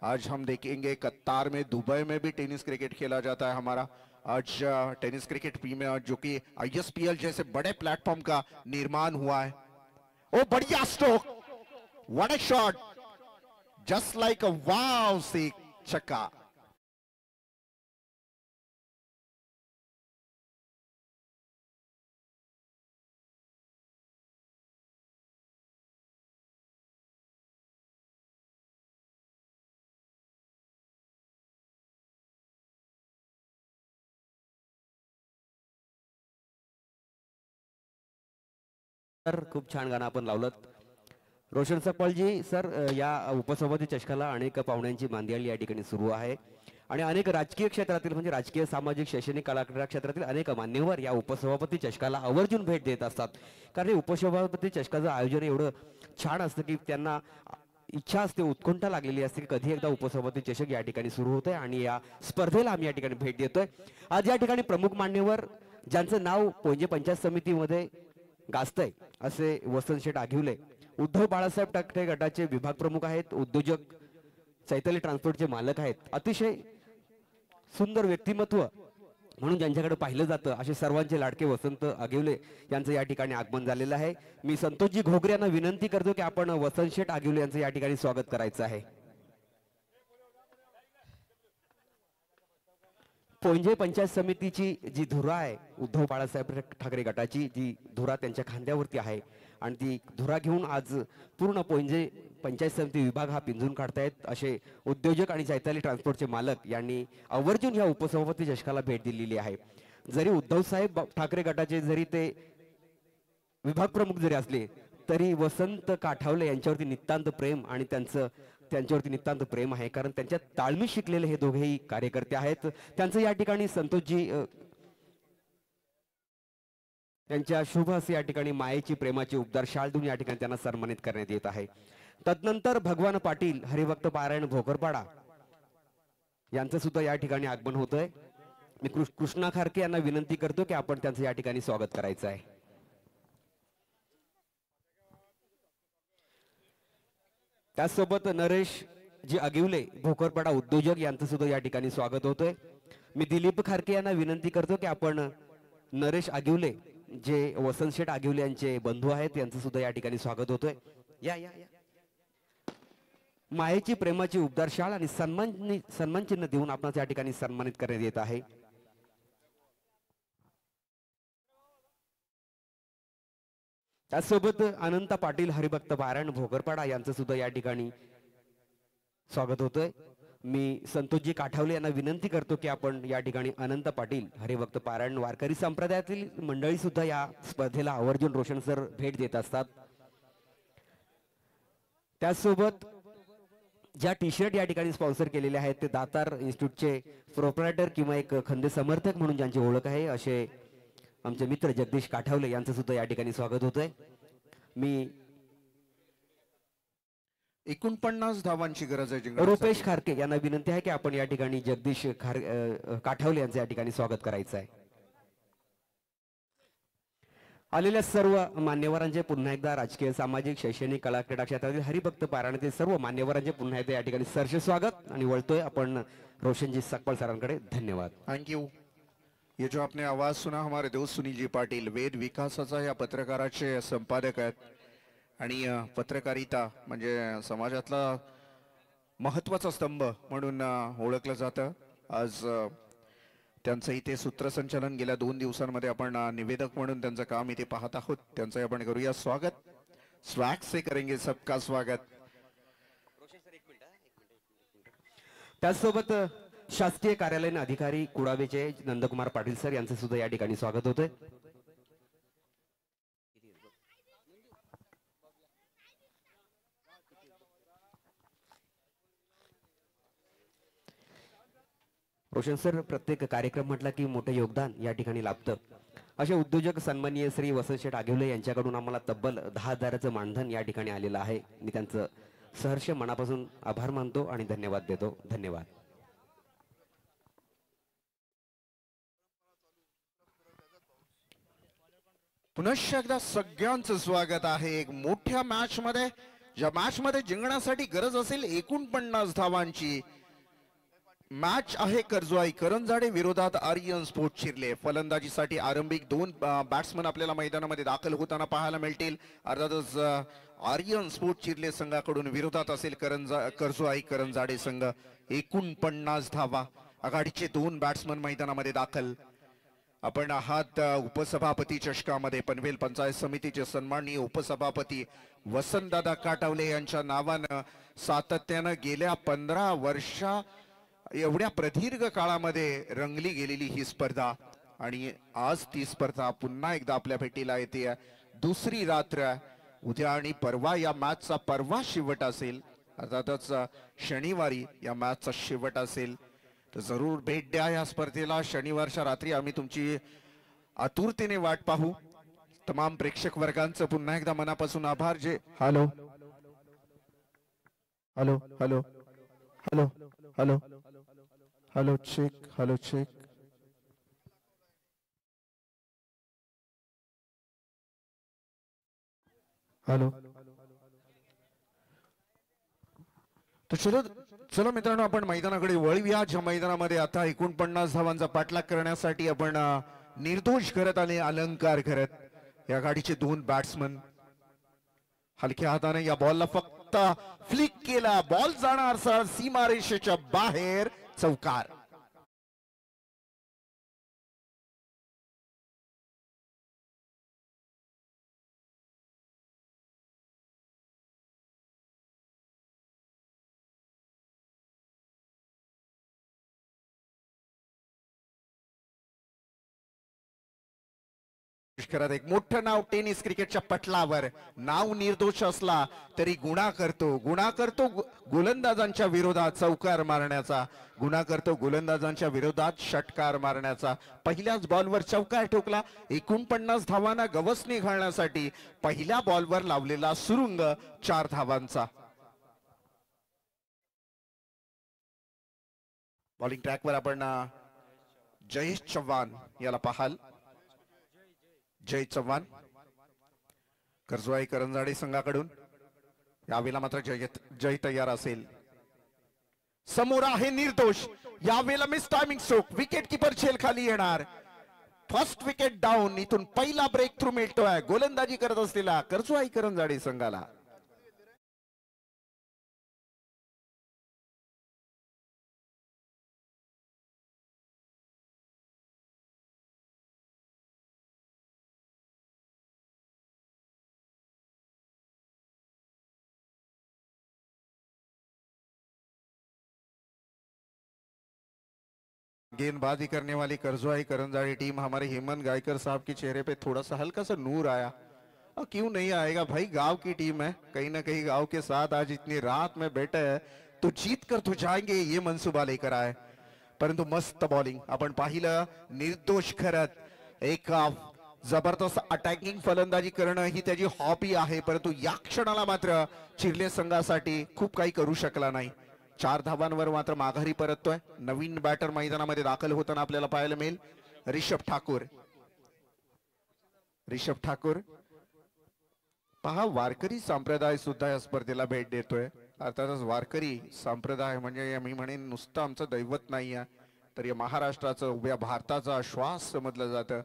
आज हम देखेंगे कतार में, दुबई में भी टेनिस क्रिकेट खेला जाता है हमारा। आज टेनिस क्रिकेट प्रीमियर जो कि आईएसपीएल जैसे बड़े प्लेटफॉर्म का निर्माण हुआ है। ओ बढ़िया stroke, what a shot, just like a wow से छक्का। सर खूप छान गाणं आपण लावलं। रोशन सकपालजी सर, या उपसभापती चषकाला अनेक पाहुण्यांची मांदियाळी या ठिकाणी सुरू आहे आणि अनेक राजकीय क्षेत्रातील म्हणजे राजकीय, सामाजिक, शैक्षणिक, कला क्रीडा क्षेत्रातील अनेक मान्यवर या उपसभापती चषकाला आवर्जून भेट देत असतात। कारण हे उपसभापती चषकाचं आयोजन एवढं छान असतं की त्यांना इच्छा असते, उत्कंठा लागलेली असते की कधी एकदा उपसभापती चषक या ठिकाणी सुरू होतोय आणि या स्पर्धेला आम्ही या ठिकाणी भेट देतोय। आज या ठिकाणी प्रमुख मान्यवर ज्यांचं नाव पोंजे पंचायत समितीमध्ये गाजतंय असे वसंत शेठ आघिवले, उद्धव बाळासाहेब ठाकरे गटाचे विभाग प्रमुख आहेत, उद्योजक, चैताली ट्रान्सपोर्टचे मालक आहेत, अतिशय सुंदर व्यक्तिमत्व म्हणून ज्यांच्याकडे पाहिलं जातं असे सर्वांचे लाडके वसंत आघिवले यांचं या ठिकाणी आगमन झालेलं आहे। मी संतोषजी घोगरे यांना विनंती करतो की आपण वसंत शेठ आघिवले यांचं या ठिकाणी स्वागत करायचं आहे। पोंजे पंचायत समितीची जी धुरा आहे, उद्धव बाळासाहेब ठाकरे गटाची जी धुरा त्यांच्या खांद्यावरती आहे आणि ती धुरा घेऊन आज पूर्ण पोंजे पंचायत समिती विभाग हा पिंजून काढतायत असे उद्योजक आणि चैताली ट्रान्सपोर्टचे मालक यांनी आवर्जून या उपसभापती चषकाला भेट दिलेली आहे। जरी उद्धव साहेब ठाकरे गटाचे जरी ते विभाग प्रमुख जरी असले तरी वसंत काठावले यांच्यावरती नितांत प्रेम आणि त्यांच्यावरती नितांत प्रेम आहे, कारण त्यांच्या ताळमी शिकलेले हे दोघेही कार्यकर्ते आहेत। त्यांचं या ठिकाणी संतोषजी त्यांच्या शुभ हस्ते या ठिकाणी मायेची प्रेमाची उबदार शाल देऊन या ठिकाणी त्यांना सन्मानित करण्यात येत आहे। तदनंतर भगवान पाटील, हरिभक्त पारायण भोकरपाडा यांचं सुद्धा या ठिकाणी आगमन होतंय। मी कृष्णा खारके यांना विनंती करतो की आपण त्यांचं या ठिकाणी स्वागत करायचं आहे। त्यासोबत नरेश जी आगिवले, भोकरपाडा उद्योजक यांचं सुद्धा या ठिकाणी स्वागत होतंय। मी दिलीप खारके यांना विनंती करतो की आपण नरेश आगिवले जे वसंत शेठ आगिवले यांचे बंधू आहेत यांचं सुद्धा या ठिकाणी स्वागत होतोय। या या या मायेची प्रेमाची उबदार शाल आणि सन्मान चिन्ह देऊन आपण या ठिकाणी सन्मानित करण्यात येत आहे। त्यासोबत अनंत पाटील, हरिभक्त पारायण भोकरपाडा यांचं सुद्धा या ठिकाणी स्वागत होतंय। मी संतोषजी काठावले यांना विनंती करतो की आपण या ठिकाणी अनंत पाटील, हरिभक्त पारायण वारकरी संप्रदायातील मंडळी सुद्धा या स्पर्धेला आवर्जून रोशन सर भेट देत असतात। त्यासोबत ज्या टी शर्ट या ठिकाणी स्पॉन्सर केलेले आहेत ते दातार इन्स्टिट्यूटचे प्रोप्रायटर किंवा एक खंदे समर्थक म्हणून ज्यांची ओळख आहे असे आमचे मित्र जगदीश काठावले यांचं सुद्धा या ठिकाणी स्वागत होतंय। मी 49 धावांची गरज आहे। रुपेश खारके यांना विनंती आहे की आपण या ठिकाणी जगदीश काठावले यांचं या ठिकाणी स्वागत करायचं आहे। आलेल्या सर्व मान्यवरांचे पुन्हा एकदा राजकीय, सामाजिक, शैक्षणिक, कला क्रीडा क्षेत्रातील हरिभक्त पारायणातील सर्व मान्यवरांचे पुन्हा एकदा या ठिकाणी सरसे स्वागत आणि वळतोय आपण रोशनजी सकपाल सरांकडे। धन्यवाद, थैंक यू। ये जो आपने आवाज सुना हमारे दोस्त सुनील जी पाटील वेद विकासाचा या पत्रकाराचे संपादक आहेत आणि पत्रकारिता म्हणजे समाजातला महत्वाचा स्तंभ म्हणून ओळखलं जातं। आज त्यांचं इथे सूत्रसंचालन गेल्या 2 दिवसांमध्ये आपण निवेदक म्हणून त्यांचं काम इथे पाहत आहोत। त्यांचं आपण करूया स्वागत। स्वॅग से करेंगे सबका स्वागत। त्यासोबत शासकीय कार्यालयीन अधिकारी कुडावेचे नंदकुमार पाटील सर यांचं सुद्धा या ठिकाणी स्वागत होतंय। रोशन सर, प्रत्येक कार्यक्रम म्हटला की मोठं योगदान या ठिकाणी लाभतं. असे उद्योजक सन्माननीय श्री वसंत शेठ आगिवले यांच्याकडून आम्हाला तब्बल 10,000चं मानधन या ठिकाणी आलेलं आहे. मी त्यांचं सहर्ष मनापासून आभार मानतो आणि धन्यवाद देतो. धन्यवाद. पुनश्च एकदा सगळ्यांचं स्वागत आहे एक मोठ्या मॅच मध्ये. ज्या मॅच मध्ये जिंकण्यासाठी गरज असेल 49 धावांची. मॅच आहे कर्जवाई करंजाडे विरोधात आर्यन स्पोर्ट चिर्ले. फलंदाजीसाठी आरंभिक 2 बॅट्समन आपल्याला मैदानामध्ये दाखल होताना पाहायला मिळतील. अर्थातच आर्यन स्पोर्ट चिर्ले संघाकडून विरोधात असेल कर्जवाई करंजाडे संघ. 49 धावा. आघाडीचे 2 बॅट्समन मैदानामध्ये दाखल. आपण आहात उपसभापती चषकामध्ये. पनवेल पंचायत समितीचे सन्माननीय उपसभापती वसंतदादा काटावले यांच्या नावानं सातत्यानं गेल्या 15 वर्षा एवढ्या प्रदीर्घ काळामध्ये रंगली गेलेली ही स्पर्धा आणि आज ती स्पर्धा पुन्हा एकदा आपल्या भेटीला येते. दुसरी रात्र उद्या आणि परवा या मॅचचा परवा शेवट असेल. अर्थातच शनिवारी या मॅचचा शेवट असेल. तर जरूर भेट द्या या स्पर्धेला. शनिवारच्या रात्री आम्ही तुमची आतुरतेने वाट पाहू. तमाम प्रेक्षक वर्गांचं पुन्हा एकदा मनापासून आभार. जे hello hello hello hello hello hello check hello check. Hello. तर चला मित्रांनो, आपण मैदानाकडे वळूया. ज्या मैदानामध्ये आता 49 धावांचा पाठलाग करण्यासाठी आपण निर्दोष करत आले अलंकार करत या गाडीचे 2 बॅट्समन. हलक्या हाताने या बॉलला फक्त फ्लिक केला. बॉल जाणार सरळ सीमारेषेच्या बाहेर. चौकार. एक मोठं नाव टेनिस क्रिकेटच्या पटलावर. नाव निर्दोष असला तरी गुन्हा करतो गोलंदाजांच्या विरोधात चौकार मारण्याचा. गुन्हा करतो गोलंदाजांच्या विरोधात षटकार मारण्याचा. पहिल्याच बॉलवर चौकार ठोकला. 49 धावांना गवसणी घालण्यासाठी पहिल्या बॉलवर लावलेला सुरुंग 4 धावांचा. बॉलिंग ट्रॅकवर आपण जयेश चव्हाण याला पाहाल. जय चव्हाण कर्जवाई करंजाडे संघाकडून. यावेळेला मात्र जय तयार असेल. समोर आहे निर्दोष. यावेळेला miss timing stroke. Wicket keeper झेल खाली येणार. First wicket down. इथून पहिला ब्रेक थ्रू मिळतोय गोलंदाजी करत असलेला कर्जवाई करंजाडे संघाला. गेंदबाजी करने वाली कर्जवाई करंजाड़ी टीम. हमारे हेमंत गायकर साहब के चेहरे पे थोड़ा सा हल्का सा नूर आया. और क्यों नहीं आएगा भाई, गांव की टीम है. कहीं ना कहीं गांव के साथ आज इतनी रात में बैठे हैं तो जीत कर तो जाएंगे ये मनसुबा लेकर आए. परंतु मस्त बॉलिंग आपण पाहिलं. निर्दोष करत एक जबरदस्त अटॅकिंग फलंदाजी करणं ही त्याची हॉबी आहे. परंतु या क्षणाला मात्र चिर्ले संघासाठी खूप काही करू शकला नाही. 4 धावांवर मात्र माघारी परततोय. नवीन बॅटर मैदानामध्ये दाखल होताना आपल्याला पाहायला मिळेल ऋषभ ठाकूर. पहा, वारकरी संप्रदाय सुद्धा या स्पर्धेला भेट देतोय. अर्थातच वारकरी संप्रदाय म्हणजे मी म्हणेन नुसतं आमचं दैवत नाही आहे, तर या महाराष्ट्राचं उभ्या भारताचा श्वास समजलं जातं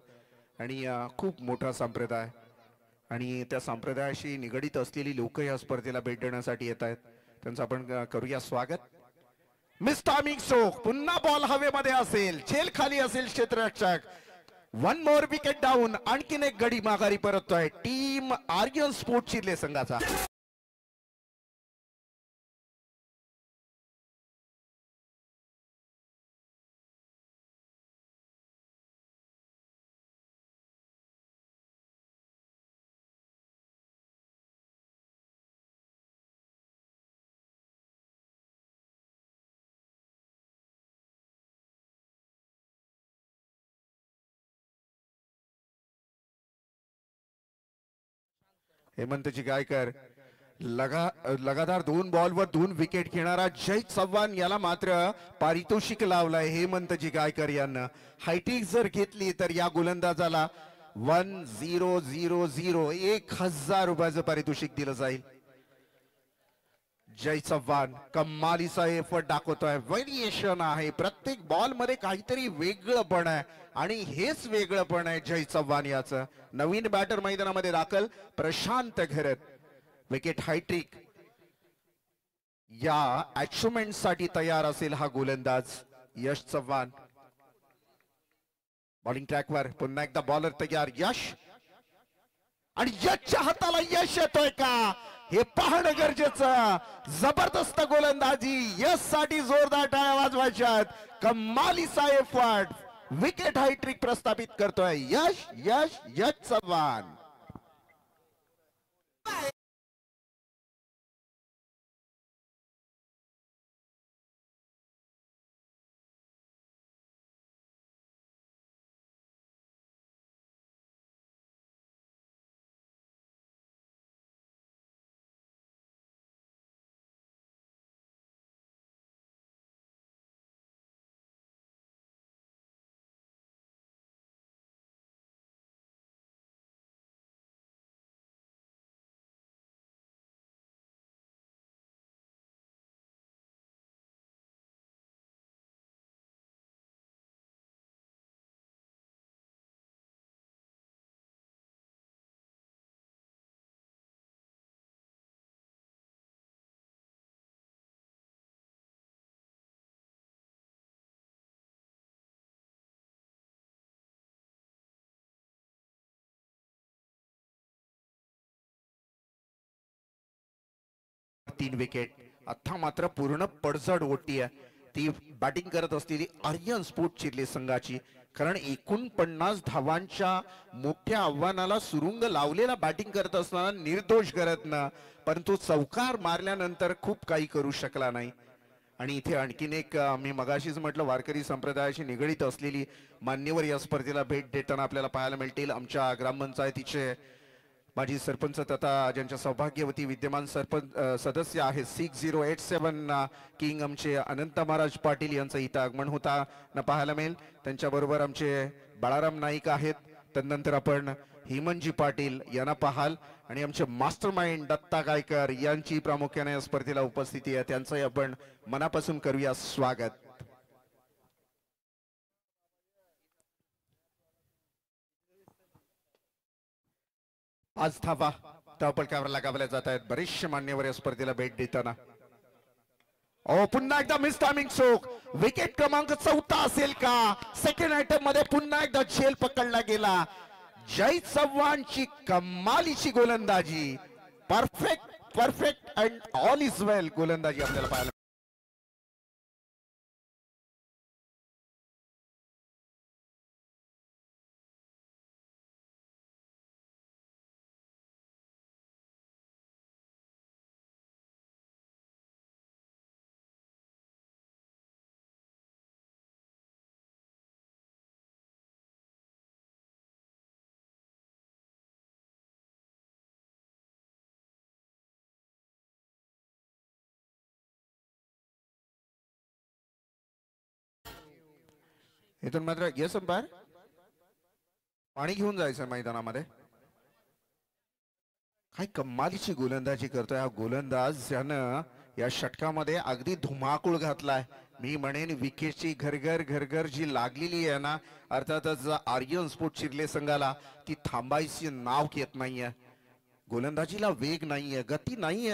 आणि खूप मोठा संप्रदाय आणि त्या संप्रदायाशी निगडीत असलेली लोक या स्पर्धेला भेट देण्यासाठी येत आहेत. त्यांचं आपण करूया स्वागत. Miss timing stroke. पुन्हा बॉल हवेमध्ये असेल. झेल खाली असेल क्षेत्ररक्षक. 1 मोर विकेट डाऊन. आणखीन एक गडी माघारी परततोय टीम आर्यन स्पोर्ट चिर्ले संघाचा. हेमंतजी गायकर लगातार 2 बॉलवर 2 विकेट घेणारा जय चव्हाण याला मात्र पारितोषिक लावलंय हेमंतजी गायकर यांना. हायटिक जर घेतली तर या गोलंदाजाला 1000 1000 रुपयाचं पारितोषिक दिलं जाईल. जय चव्हाण कमालीचा एफर्ट दाखवतोय. व्हेरिएशन आहे प्रत्येक बॉल मध्ये काहीतरी वेगळंपण आहे आणि हेच वेगळंपण आहे जय चव्हाण याचं. नवीन बॅटर मैदानामध्ये दाखल प्रशांत घरत. विकेट हायट्रिक या अचिव्हमेंट साठी तयार असेल हा गोलंदाज यश चव्हाण. बॉलिंग ट्रॅकवर पुन्हा एकदा बॉलर तयार यश, आणि यशच्या हाताला यश येतोय का हे पाहणं गरजेचं. जबरदस्त गोलंदाजी यश साठी जोरदार टाळ्या वाजवायच्यात. कमालीचा एफर्ट विकेट हायट्रिक प्रस्थापित करतोय यश यश यश चव्हाण. तीन विकेट. आता मात्र पूर्ण पडझड ओटी आहे ती बॅटिंग करत असलेली आर्यन स्पोर्ट चिर्ले संघाची. कारण 49 धावांच्या मोठ्या आव्हानाला सुरुंग लावलेला बॅटिंग करत असताना निर्दोष करत ना, परंतु चौकार मारल्यानंतर खूप काही करू शकला नाही. आणि इथे आणखीन एक मी मगाशीच म्हटलं वारकरी संप्रदायाशी निगडीत असलेली मान्यवर या स्पर्धेला भेट देताना आपल्याला पाहायला मिळतील. आमच्या ग्रामपंचायतीचे माजी सरपंच तथा ज्यांच्या सौभाग्यवती विद्यमान सरपंच सदस्य आहेत 6087 किंग आमचे अनंत महाराज पाटील यांचं इथं आगमन होताना पाहायला मिळेल. त्यांच्याबरोबर आमचे बाळाराम नाईक आहेत. त्यानंतर आपण हेमंतजी पाटील यांना पाहाल आणि आमचे मास्टर माइंड दत्ता गायकर यांची प्रामुख्याने या स्पर्धेला उपस्थिती आहे. त्यांचंही आपण मनापासून करूया स्वागत. आज धावा धावपलकावर लगावल्या जात आहेत बरेचसे मान्यवर या स्पर्धेला भेट देताना. पुन्हा एकदा मिस टायमिंग चूक. विकेट क्रमांक 14 असेल का. सेकंड आयटम मध्ये पुन्हा एकदा झेल पकडला गेला. जय चव्हाणची कमालीची गोलंदाजी. परफेक्ट अँड ऑल इज वेल गोलंदाजी आपल्याला पाहायला. इथून मात्र येस अंपायर पाणी घेऊन जायचं मैदानामध्ये. काय कमालीची गोलंदाजी करतोय हा गोलंदाज ज्यानं या षटकामध्ये अगदी धुमाकूळ घातलाय. मी म्हणेन विकेटची घरघर जी लागलेली आहे ना, अर्थातच आर्यन स्पोर्ट चिर्ले संघाला ती थांबायची नाव घेत नाहीये. गोलंदाजीला वेग नाहीये, गती नाहीये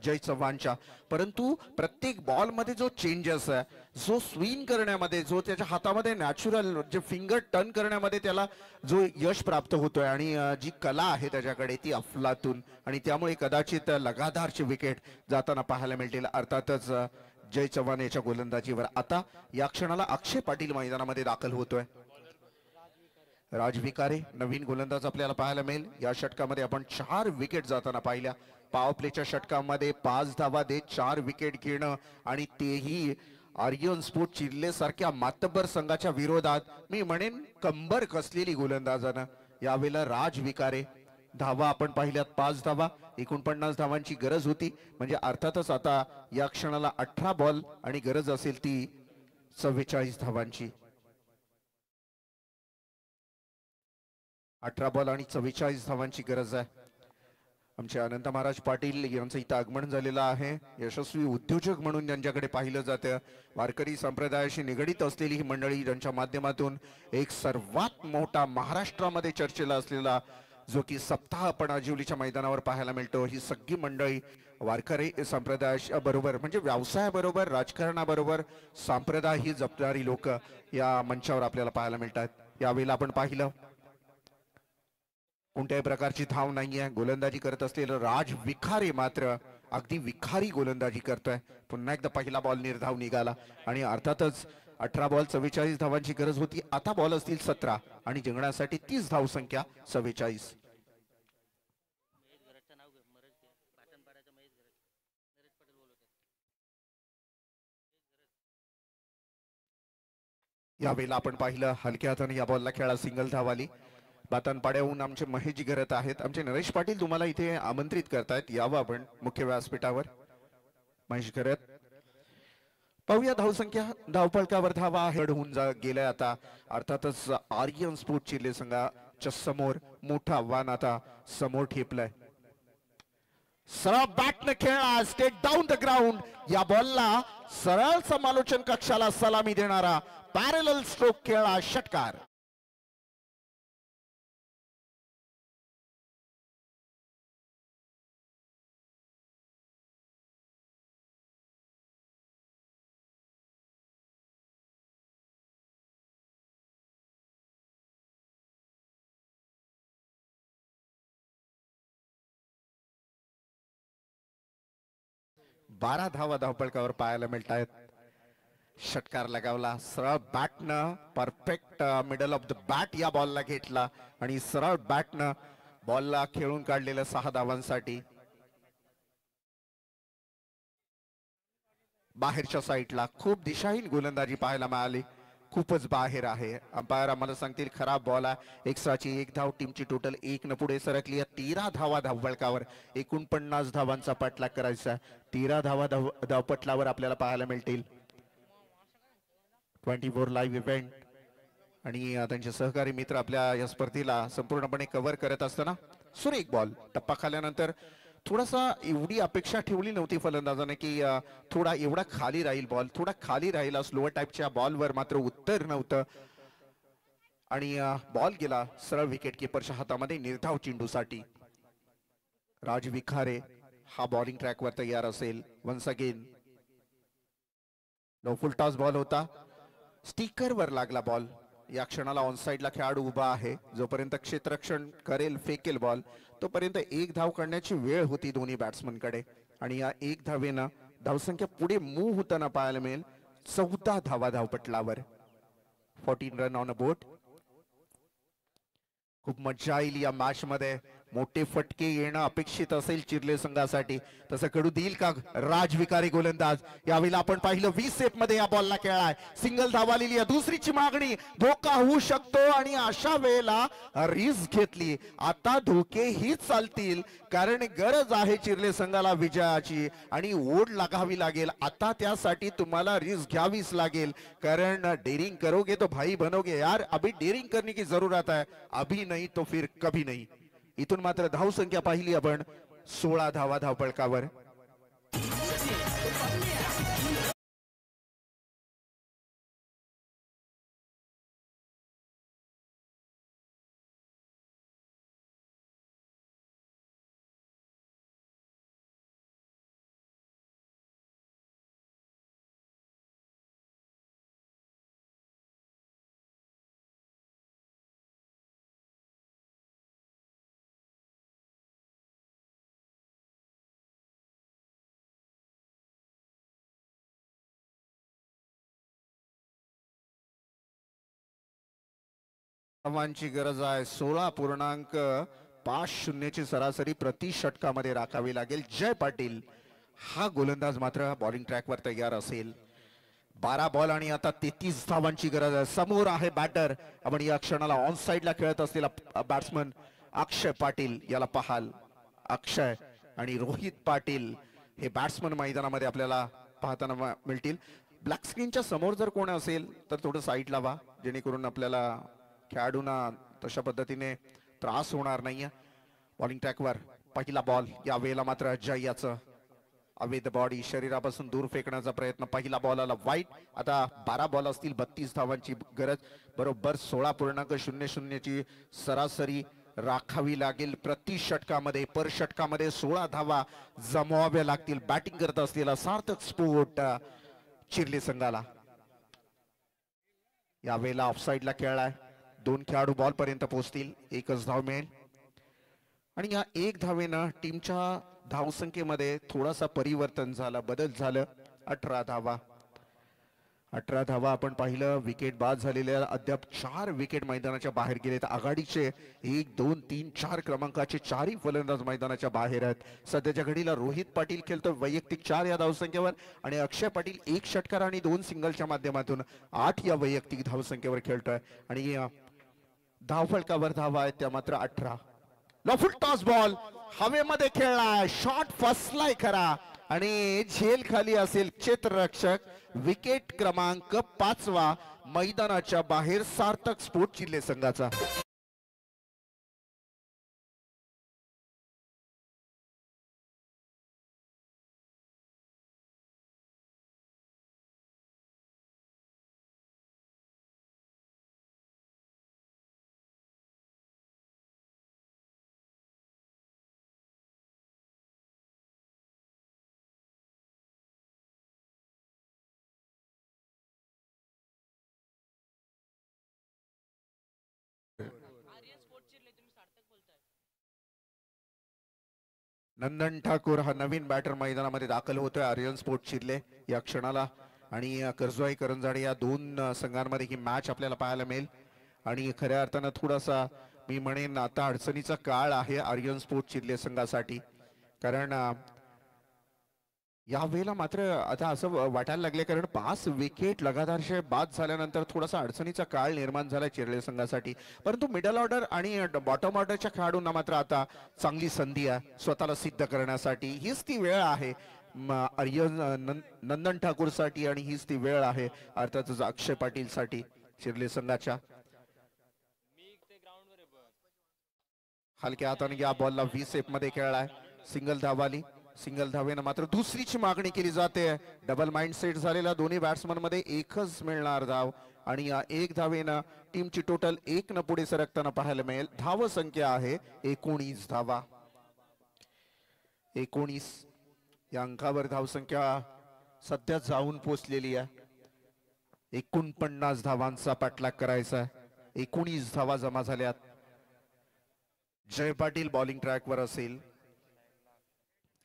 जय चव्हाणच्या, परंतु प्रत्येक बॉल मध्ये जो चेंजेस आहे, जो स्विंग करण्यामध्ये, जो त्याच्या हातामध्ये नॅचरल जे फिंगर टर्न करण्यामध्ये त्याला जो यश प्राप्त होतोय आणि जी कला आहे त्याच्याकडे ती अफलातून, आणि त्यामुळे कदाचित लगातारचे विकेट जाताना पाहायला मिळतील. अर्थातच जय चव्हाण याच्या गोलंदाजीवर आता या क्षणाला अक्षय पाटील मैदानामध्ये दाखल होतोय. राजविकारे नवीन गोलंदाज आपल्याला पाहायला मिळेल. या षटकामध्ये आपण 4 विकेट जाताना पाहिल्या. पॉवर प्लेच्या षटकामध्ये 5 धावा देत 4 विकेट घेणं, आणि तेही आर्यन स्पोर्ट चिर्ले सारख्या मातब्बर संघाच्या विरोधात. मी म्हणेन कंबर कसलेली गोलंदाजानं यावेळेला राजविकारे धावा आपण पाहिल्यात 5 धावा, 49 धावांची गरज होती. म्हणजे अर्थातच आता या क्षणाला 18 बॉल आणि गरज असेल ती 44 धावांची. 18 बॉल आणि 44 धावांची गरज आहे. आमचे अनंत महाराज पाटील यांचं इथं आगमन झालेलं आहे. यशस्वी उद्योजक म्हणून त्यांच्याकडे पाहिलं जातं. वारकरी संप्रदायाशी निगडीत असलेली ही मंडळी ज्यांच्या माध्यमातून एक सर्वात मोठा महाराष्ट्रामध्ये चर्चेला असलेला जो की सप्ताह आपण आजिवलीच्या मैदानावर पाहायला मिळतो, ही सगळी मंडळी वारकरी संप्रदायाबरोबर म्हणजे व्यवसायाबरोबर राजकारणाबरोबर संप्रदाय ही जपणारी लोक या मंचावर आपल्याला पाहायला मिळतात. यावेळेला आपण पाहिलं कोणत्याही प्रकारची धाव नाहीये. गोलंदाजी करत असलेलं राज विखारे मात्र अगदी विखारी गोलंदाजी करतोय. पुन्हा एकदा पहिला बॉल निर्धाव निघाला आणि अर्थातच 18 बॉल 44 धावांची गरज होती. आता बॉल असतील 17 आणि जिंकण्यासाठी 30 धाव संख्या 44. यावेळेला आपण पाहिलं हलक्या हाताने या बॉलला खेळा सिंगल धाव आली. बातनपाड्याहून आमचे महेशजी घरत आहेत. आमचे नरेश पाटील तुम्हाला इथे आमंत्रित करतायत, यावं आपण मुख्य व्यासपीठावर. महेश घरत पाहूया धावसंख्या. धावफलकावर धावा होऊन गेल्या. आता अर्थातच आर्यन स्पोर्ट चिर्ले संघाच्या समोर मोठं आव्हान आता समोर ठेपलंय. सरळ बॅटने खेळा स्टेट डाऊन द ग्राउंड. या बॉलला सरळ समालोचन कक्षाला सलामी देणारा पॅरलल स्ट्रोक खेळा षटकार. बारा धावा धावपळकावर पाहायला मिळत आहेत. षटकार लगावला सरळ बॅटनं perfect middle of the bat या बॉलला घेतला आणि सरळ बॅटनं बॉलला खेळून काढलेलं 6 धावांसाठी. बाहेरच्या साईडला खूप दिशाहीन गोलंदाजी पाहायला मिळाली. खूपच बाहेर आहे. अंपायर आम्हाला सांगतील खराब बॉल आहे. एक्स्ट्राची 1 धाव. टीमची टोटल 1 न पुढे सरकली. 13 धावा धावपळकावर 49 धावांचा पाठलाग करायचा. 13 धावा धावपटलावर आपल्याला पाहायला मिळतील. 24 लाईव्ह इव्हेंट आणि त्यांचे सहकारी मित्र आपल्या या स्पर्धेला संपूर्णपणे कव्हर करत असताना सुरेख बॉल. टप्पा खाल्यानंतर थोडासा एवढी अपेक्षा ठेवली नव्हती फलंदाजाने की थोडा एवढा खाली राहील बॉल, थोडा खाली राहिला. स्लोअर टाईपच्या बॉलवर मात्र उत्तर नव्हतं आणि बॉल गेला सरळ विकेट किपरच्या हातामध्ये निर्धाव चेंडूसाठी. राज विखारे हा बॉलिंग ट्रॅकवर तयार असेल. Once again no full toss ball होता. स्टिकर वर लागला बॉल. या क्षणाला ऑन साइडला खेळाडू उभा आहे. जोपर्यंत क्षेत्ररक्षण करेल फेकेल बॉल तोपर्यंत 1 धाव काढण्याची वेळ होती दोन्ही बॅट्समन कडे आणि या 1 धावेनं धावसंख्या पुढे मूव्ह होताना पाहायला मिळेल. 14 धावा धावपटलावर. 14 रन ऑन अ बोट. खूप मजा येईल या मॅच मध्ये. मोठे फटके येणं अपेक्षित असेल चिर्ले संघासाठी. तसं कडू देईल का राजविकारी गोलंदाज. यावेळेला आपण पाहिलं 20 सेप मध्ये या बॉलला खेळाय. सिंगल धाव आलेली आहे. दुसरीची मागणी. धोका होऊ शकतो आणि अशा वेळेला रिस्क घेतली. आता धोके हीच चालतील कारण गरज आहे चिर्ले संघाला विजयाची आणि ओढ लागावी लागेल. आता त्यासाठी तुम्हाला रिस्क घ्यावीच लागेल कारण डेरिंग करोगे तो भाई बनोगे यार. अभी डेरिंग करने की जरूरत है. अभी नहीं तो फिर कभी नहीं. इथून मात्र धाव संख्या पाहिली आपण 16 धावा धावपळकावर. धावांची गरज आहे. 16.50 ची सरासरी प्रति षटकामध्ये राखावी लागेल. जय पाटील हा गोलंदाज मात्र बॉलिंग ट्रॅकवर तयार असेल. 12 बॉल आणि आता 33 धावांची गरज आहे. समोर आहे बॅटर. आपण या क्षणाला ऑन साइडला खेळत असलेला बॅट्समन अक्षय पाटील याला पाहाल. अक्षय आणि रोहित पाटील हे बॅट्समन मैदानामध्ये आपल्याला पाहताना मिळतील. ब्लॅक स्क्रीनच्या समोर जर कोण असेल तर थोडं साईड लावा, जेणेकरून आपल्याला खेळाडूंना तशा पद्धतीने त्रास होणार नाहीये. बॉलिंग ट्रॅकवर पहिला बॉल, या वेळेला मात्र अजय याचं अवैध बॉडी शरीरापासून दूर फेकण्याचा प्रयत्न. पहिला बॉल आला वाईट. आता 12 बॉल असतील, 32 धावांची गरज. बरोबर 16.00 ची सरासरी राखावी लागेल प्रति षटकामध्ये. पर षटकामध्ये 16 धावा जमवाव्या लागतील. बॅटिंग करत असलेला सार्थक स्पोर्ट चिर्ले संघाला यावेळेला ऑफसाईडला खेळलाय. 2 खेळाडू बॉल पर्यंत पोहोचतील, एकच धाव मिळेल. आणि या 1 धावेनं टीमच्या धावसंख्येमध्ये थोडासा परिवर्तन झालं, बदल झालं. 18 धावा. 18 धावा आपण पाहिलं. विकेट बाद झालेल्या अद्याप 4 विकेट मैदानाच्या बाहेर गेलेत. आघाडीचे 1, 2, 3, 4 क्रमांकाचे 4ही फलंदाज मैदानाच्या बाहेर आहेत. सध्याच्या घडीला रोहित पाटील खेळतो वैयक्तिक 4 या धावसंख्येवर आणि अक्षय पाटील 1 षटकार आणि 2 सिंगलच्या माध्यमातून 8 या वैयक्तिक धावसंख्येवर खेळतोय. आणि धावफलकावर धावा आहेत त्या मात्र 18. फुल टॉस बॉल हवेमध्ये खेळलाय, शॉट फसलाय खरा आणि झेल खाली असेल क्षेत्ररक्षक. विकेट क्रमांक 5वा मैदानाच्या बाहेर सार्थक स्पोर्ट चिर्ले संघाचा. नंदन ठाकूर हा नवीन बॅटर मैदानामध्ये दाखल होतोय आर्यन स्पोर्ट चिर्ले या क्षणाला. आणि कर्जवाई करंजाडे या 2 संघांमध्ये ही मॅच आपल्याला पाहायला मिळेल. आणि खऱ्या अर्थानं थोडासा मी म्हणेन आता अडचणीचा काळ आहे आर्यन स्पोर्ट चिर्ले संघासाठी. कारण या वेळेला मात्र आता असं वाटायला लागले, कारण 5 विकेट लगातारशे बाद झाल्यानंतर थोडासा अडचणीचा काळ निर्माण झाला चिर्ले संघासाठी. परंतु मिडल ऑर्डर आणि बॉटम ऑर्डरच्या खेळाडूंना मात्र आता चांगली संधी आहे स्वतःला सिद्ध करण्यासाठी. हीच ती वेळ आहे नंदन ठाकूर साठी आणि हीच ती वेळ आहे अर्थातच अक्षय पाटील साठी चिर्ले संघाच्या. हलक्या हाताने या बॉलला 20 मध्ये खेळलाय. सिंगल धावाली. सिंगल धावेनं मात्र दुसरीची मागणी केली जाते. डबल माइंड सेट झालेला दोन्ही बॅट्समन मध्ये एकच मिळणार धाव. आणि या 1 धावेनं टीमची टोटल 1 न पुढे सरकताना पाहायला मिळेल. धाव संख्या आहे 19 धावा. 19 या अंकावर धावसंख्या सध्या जाऊन पोचलेली आहे. 49 धावांचा पाठलाग करायचा आहे. 19 धावा जमा झाल्यात. जय पाटील बॉलिंग ट्रॅकवर असेल.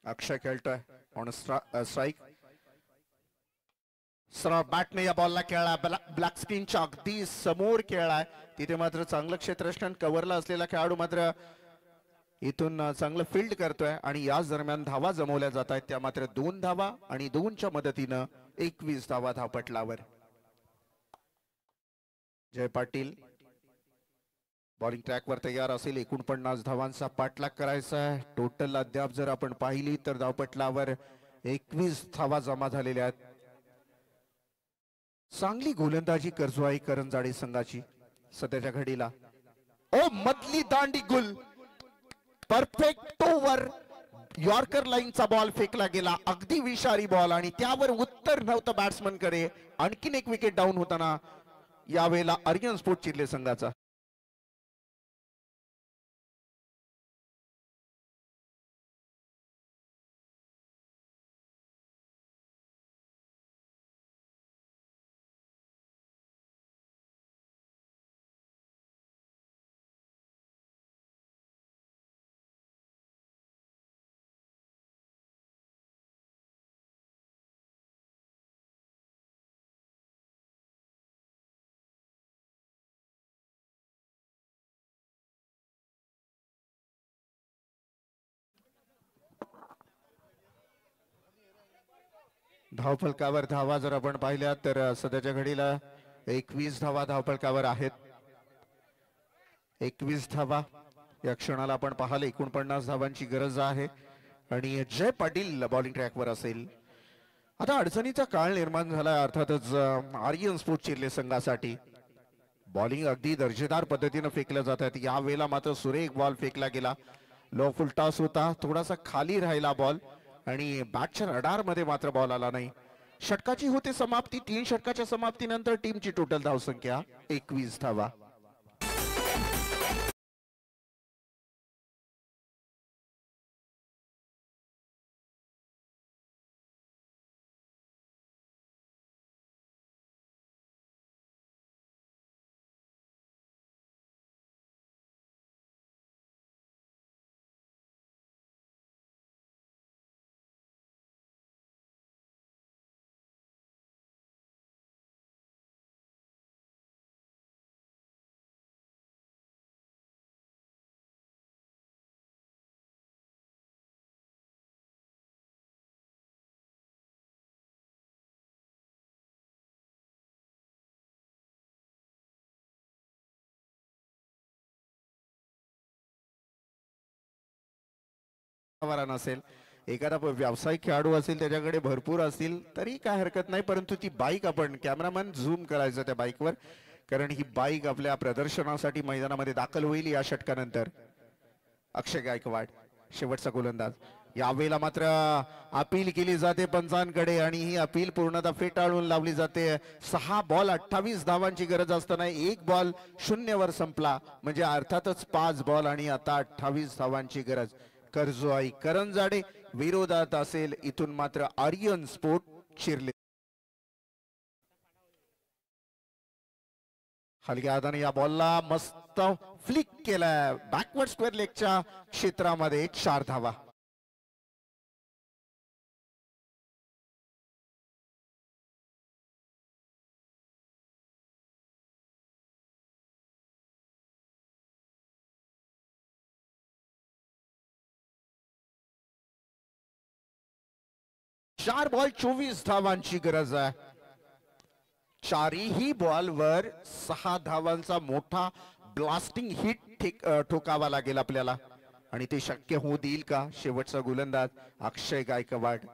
अक्षय खेळतोय ऑन स्ट्राइक. सरळ बॅटने या बॉलला खेळला. ब्लॅक स्क्रीनच्या अगदी समोर खेळलाय. तिथे मात्र चांगलं क्षेत्ररक्षण कव्हरला असलेला खेळाडू मात्र इथून चांगलं फील्ड करतोय. आणि याच दरम्यान धावा जमवल्या जात आहेत त्या मात्र 2 धावा आणि 2च्या मदतीनं 21 धावा धावपटलावर. जय पाटील बॉलिंग ट्रॅकवर तयार असेल. 49 धावांचा पाठलाग करायचा आहे. टोटल अद्याप जर आपण पाहिली तर धावपटलावर 21 धावा जमा झालेल्या आहेत. चांगली गोलंदाजी कर्जवाई करंजाडे संघाची सध्याच्या घडीला. ओ मधली दांडी गुल परफेक्ट ओव्हर. यॉर्कर लाईनचा बॉल फेकला गेला, अगदी विषारी बॉल आणि त्यावर उत्तर नव्हतं बॅट्समन कडे. आणखीन एक विकेट डाऊन होताना यावेळेला आर्यन स्पोर्ट चिर्ले संघाचा. धावफलकावर धावा जर आपण पाहिल्या तर सध्याच्या घडीला 21 धावा धावफलकावर आहेत. 21 धावा या क्षणाला आपण पाहाल 49 धावांची गरज आहे आणि जय पाटील बॉलिंग ट्रॅकवर असेल. आता अडचणीचा काळ निर्माण झाला अर्थातच आर्यन स्पोर्ट चिर्ले संघासाठी. बॉलिंग अगदी दर्जेदार पद्धतीने फेकल्या जातात. या वेळेला मात्र सुरेख बॉल फेकला गेला. लो फुल टॉस होता, थोडासा खाली राहिला बॉल आणि बॅटच्या रडार मध्ये मात्र बॉल आला नाही. षटकाची होते समाप्ती. 3 षटकाच्या समाप्तीनंतर टीमची टोटल धावसंख्या 21 धावा. नसेल एखादा व्यावसायिक खेळाडू असेल त्याच्याकडे भरपूर असतील तरी काय हरकत नाही, परंतु ती बाईक आपण कॅमेरामॅन झूम करायचं त्या बाईकवर, कारण ही बाईक आपल्या प्रदर्शनासाठी मैदानामध्ये दाखल होईल या षटकानंतर. अक्षय गायकवाड शेवटचा गोलंदाज. यावेळेला मात्र अपील केली जाते पंचांकडे आणि ही अपील पूर्णतः फेटाळून लावली जाते. 6 बॉल 28 धावांची गरज असताना 1 बॉल 0 वर संपला, म्हणजे अर्थातच 5 बॉल आणि आता 28 धावांची गरज. कर्जोआई करंजाडे विरोधात असेल, इथून मात्र आर्यन स्पोर्ट चिर्ले. हलक्या हाताने या बॉलला मस्त फ्लिक केलाय बॅकवर्ड स्क्वेअर लेगच्या क्षेत्रामध्ये. 4 धावा. चार बॉल 24 धावांची गरज आहे. चारही बॉलवर 6 धावांचा मोठा ब्लास्टिंग हिट ठोकावा लागेल आपल्याला, आणि ते शक्य होऊ देईल का शेवटचा गोलंदाज अक्षय गायकवाड.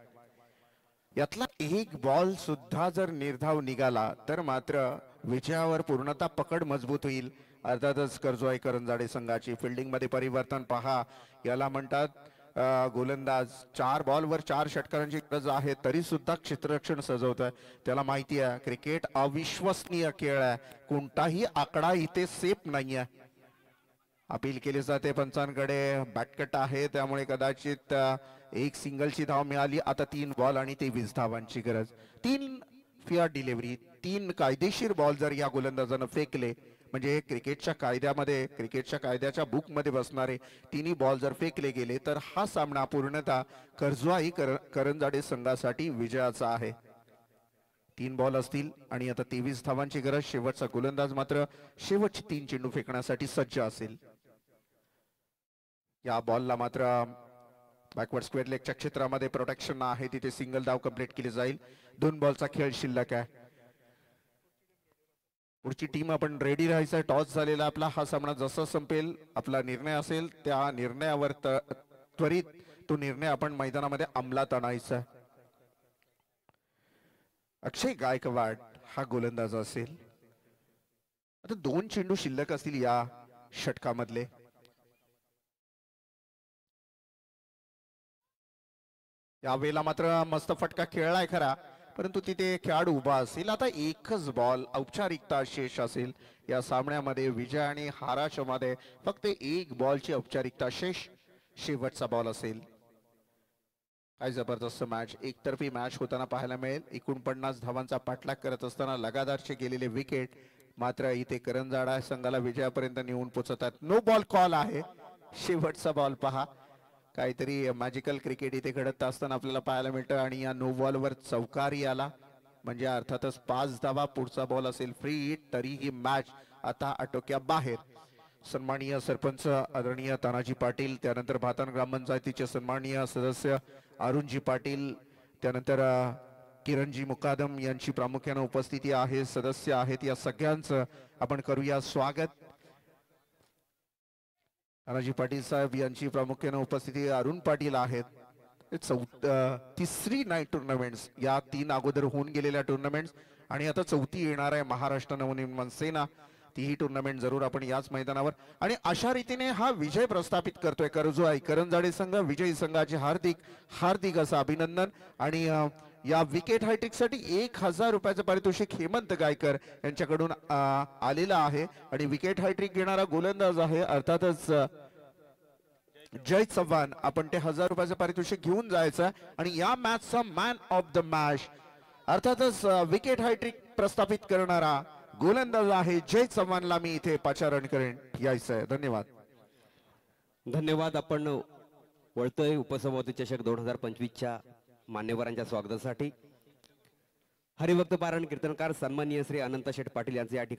यातला 1 बॉल सुद्धा जर निर्धाव निघाला तर मात्र विजयावर पूर्णतः पकड मजबूत होईल. अर्थातच कर्जोआई करंजाडे संघाची फिल्डिंग मध्ये परिवर्तन पहा, याला म्हणतात गोलंदाज 4 बॉलवर 4 षटकारांची गरज आहे तरी सुद्धा क्षेत्ररक्षण सजवतोय. त्याला माहिती आहे क्रिकेट अविश्वसनीय खेळ आहे, कोणताही आकडा इथे सेफ नाहीये. अपील केली जाते पंचांकडे. बॅटकट आहे त्यामुळे कदाचित 1 सिंगलची धाव मिळाली. आता 3 बॉल आणि 23 धावांची गरज. 3 फेअर डिलिव्हरी, 3 कायदेशीर बॉल जर या गोलंदाजानं फेकले, म्हणजे क्रिकेटच्या कायद्यामध्ये, क्रिकेटच्या कायद्याच्या बुक मध्ये बसणारे 3 बॉल जर फेकले गेले तर हा सामना पूर्णतः कर्जोआई करंजाडे संघासाठी विजयाचा आहे. 3 बॉल असतील आणि आता 23 धावांची गरज. शेवटचा गोलंदाज मात्र शेवटचे 3 चेंडू फेकण्यासाठी सज्ज असेल. या बॉलला मात्र बॅकवर्ड स्क्वेअर लेगच्या क्षेत्रामध्ये प्रोटेक्शन आहे, तिथे सिंगल धाव कंप्लीट केली जाईल. 2 बॉलचा खेळ शिल्लक आहे. पुढची टीम आपण रेडी राहायचं. टॉस झालेला आपला. हा सामना जसा संपेल आपला निर्णय असेल त्या निर्णयावर त्वरित तो निर्णय आपण मैदानामध्ये अंमलात आणायचा. अक्षय गायकवाड हा गोलंदाज असेल. आता 2 चेंडू शिल्लक असतील या षटकामधले. यावेळेला मात्र मस्त फटका खेळलाय खरा, परंतु तिथे खेळाडू उभा असेल. आता 1च बॉल औपचारिकता शेष असेल या सामन्यामध्ये. विजय आणि हाराच्या मध्ये फक्त 1 बॉलची औपचारिकता शेष. शेवटचा बॉल असेल. काय जबरदस्त मॅच, एकतर्फी मॅच होताना पाहायला मिळेल. 49 धावांचा पाठलाग करत असताना लगातारचे गेलेले विकेट मात्र इथे करंजाडा संघाला विजयापर्यंत नेऊन पोहोचतात. नो बॉल कॉल आहे. शेवटचा बॉल पहा, काहीतरी मॅजिकल क्रिकेट इथे घडत असताना आपल्याला पाहायला मिळतं. आणि या नो बॉलवर चौकारी आला म्हणजे अर्थातच 5 धावा. पुढचा बॉल असेल फ्री हिट, तरी ही मॅच आता आटोक्या बाहेर. सन्माननीय सरपंच आदरणीय तानाजी पाटील, त्यानंतर भातान ग्रामपंचायतीचे सन्माननीय सदस्य अरुणजी पाटील, त्यानंतर किरणजी मुकादम यांची प्रामुख्याने उपस्थिती आहे, सदस्य आहेत. या सगळ्यांचं आपण करूया स्वागत. तानाजी पाटील साहेब यांची प्रामुख्याने उपस्थिती अरुण पाटील आहेत. तिसरी नाईट टुर्नामेंट्स, या 3 अगोदर होऊन गेलेल्या टुर्नामेंट्स आणि आता चौथी येणार आहे महाराष्ट्र नवनिर्माण सेना. तीही टुर्नामेंट जरूर आपण याच मैदानावर, आणि अशा रीतीने हा विजय प्रस्थापित करतोय करजोआई करंजाडे संघ. विजयी संघाचे हार्दिक हार्दिक असं अभिनंदन. आणि या विकेट हायट्रिक साठी 1000 रुपयाचं पारितोषिक हेमंत गायकर यांच्याकडून आलेलं आहे. आणि विकेट हायट्रिक घेणारा गोलंदाज आहे अर्थातच जय चव्हाण. आपण ते 1000 रुपयाचं पारितोषिक घेऊन जायचं. आणि या मॅचचा मॅन ऑफ द मॅच अर्थातच विकेट हायट्रिक प्रस्थापित करणारा गोलंदाज आहे जय चव्हाणला मी इथे पाचारण करेन. यायचं आहे. धन्यवाद. धन्यवाद. आपण वळतोय उपसभापती चषक 2025च्या मान्यवरांच्या स्वागतासाठी. हरिभक्त पारायण कीर्तनकार सन्माननीय श्री अनंत शेठ पाटील यांचे या ठिकाणी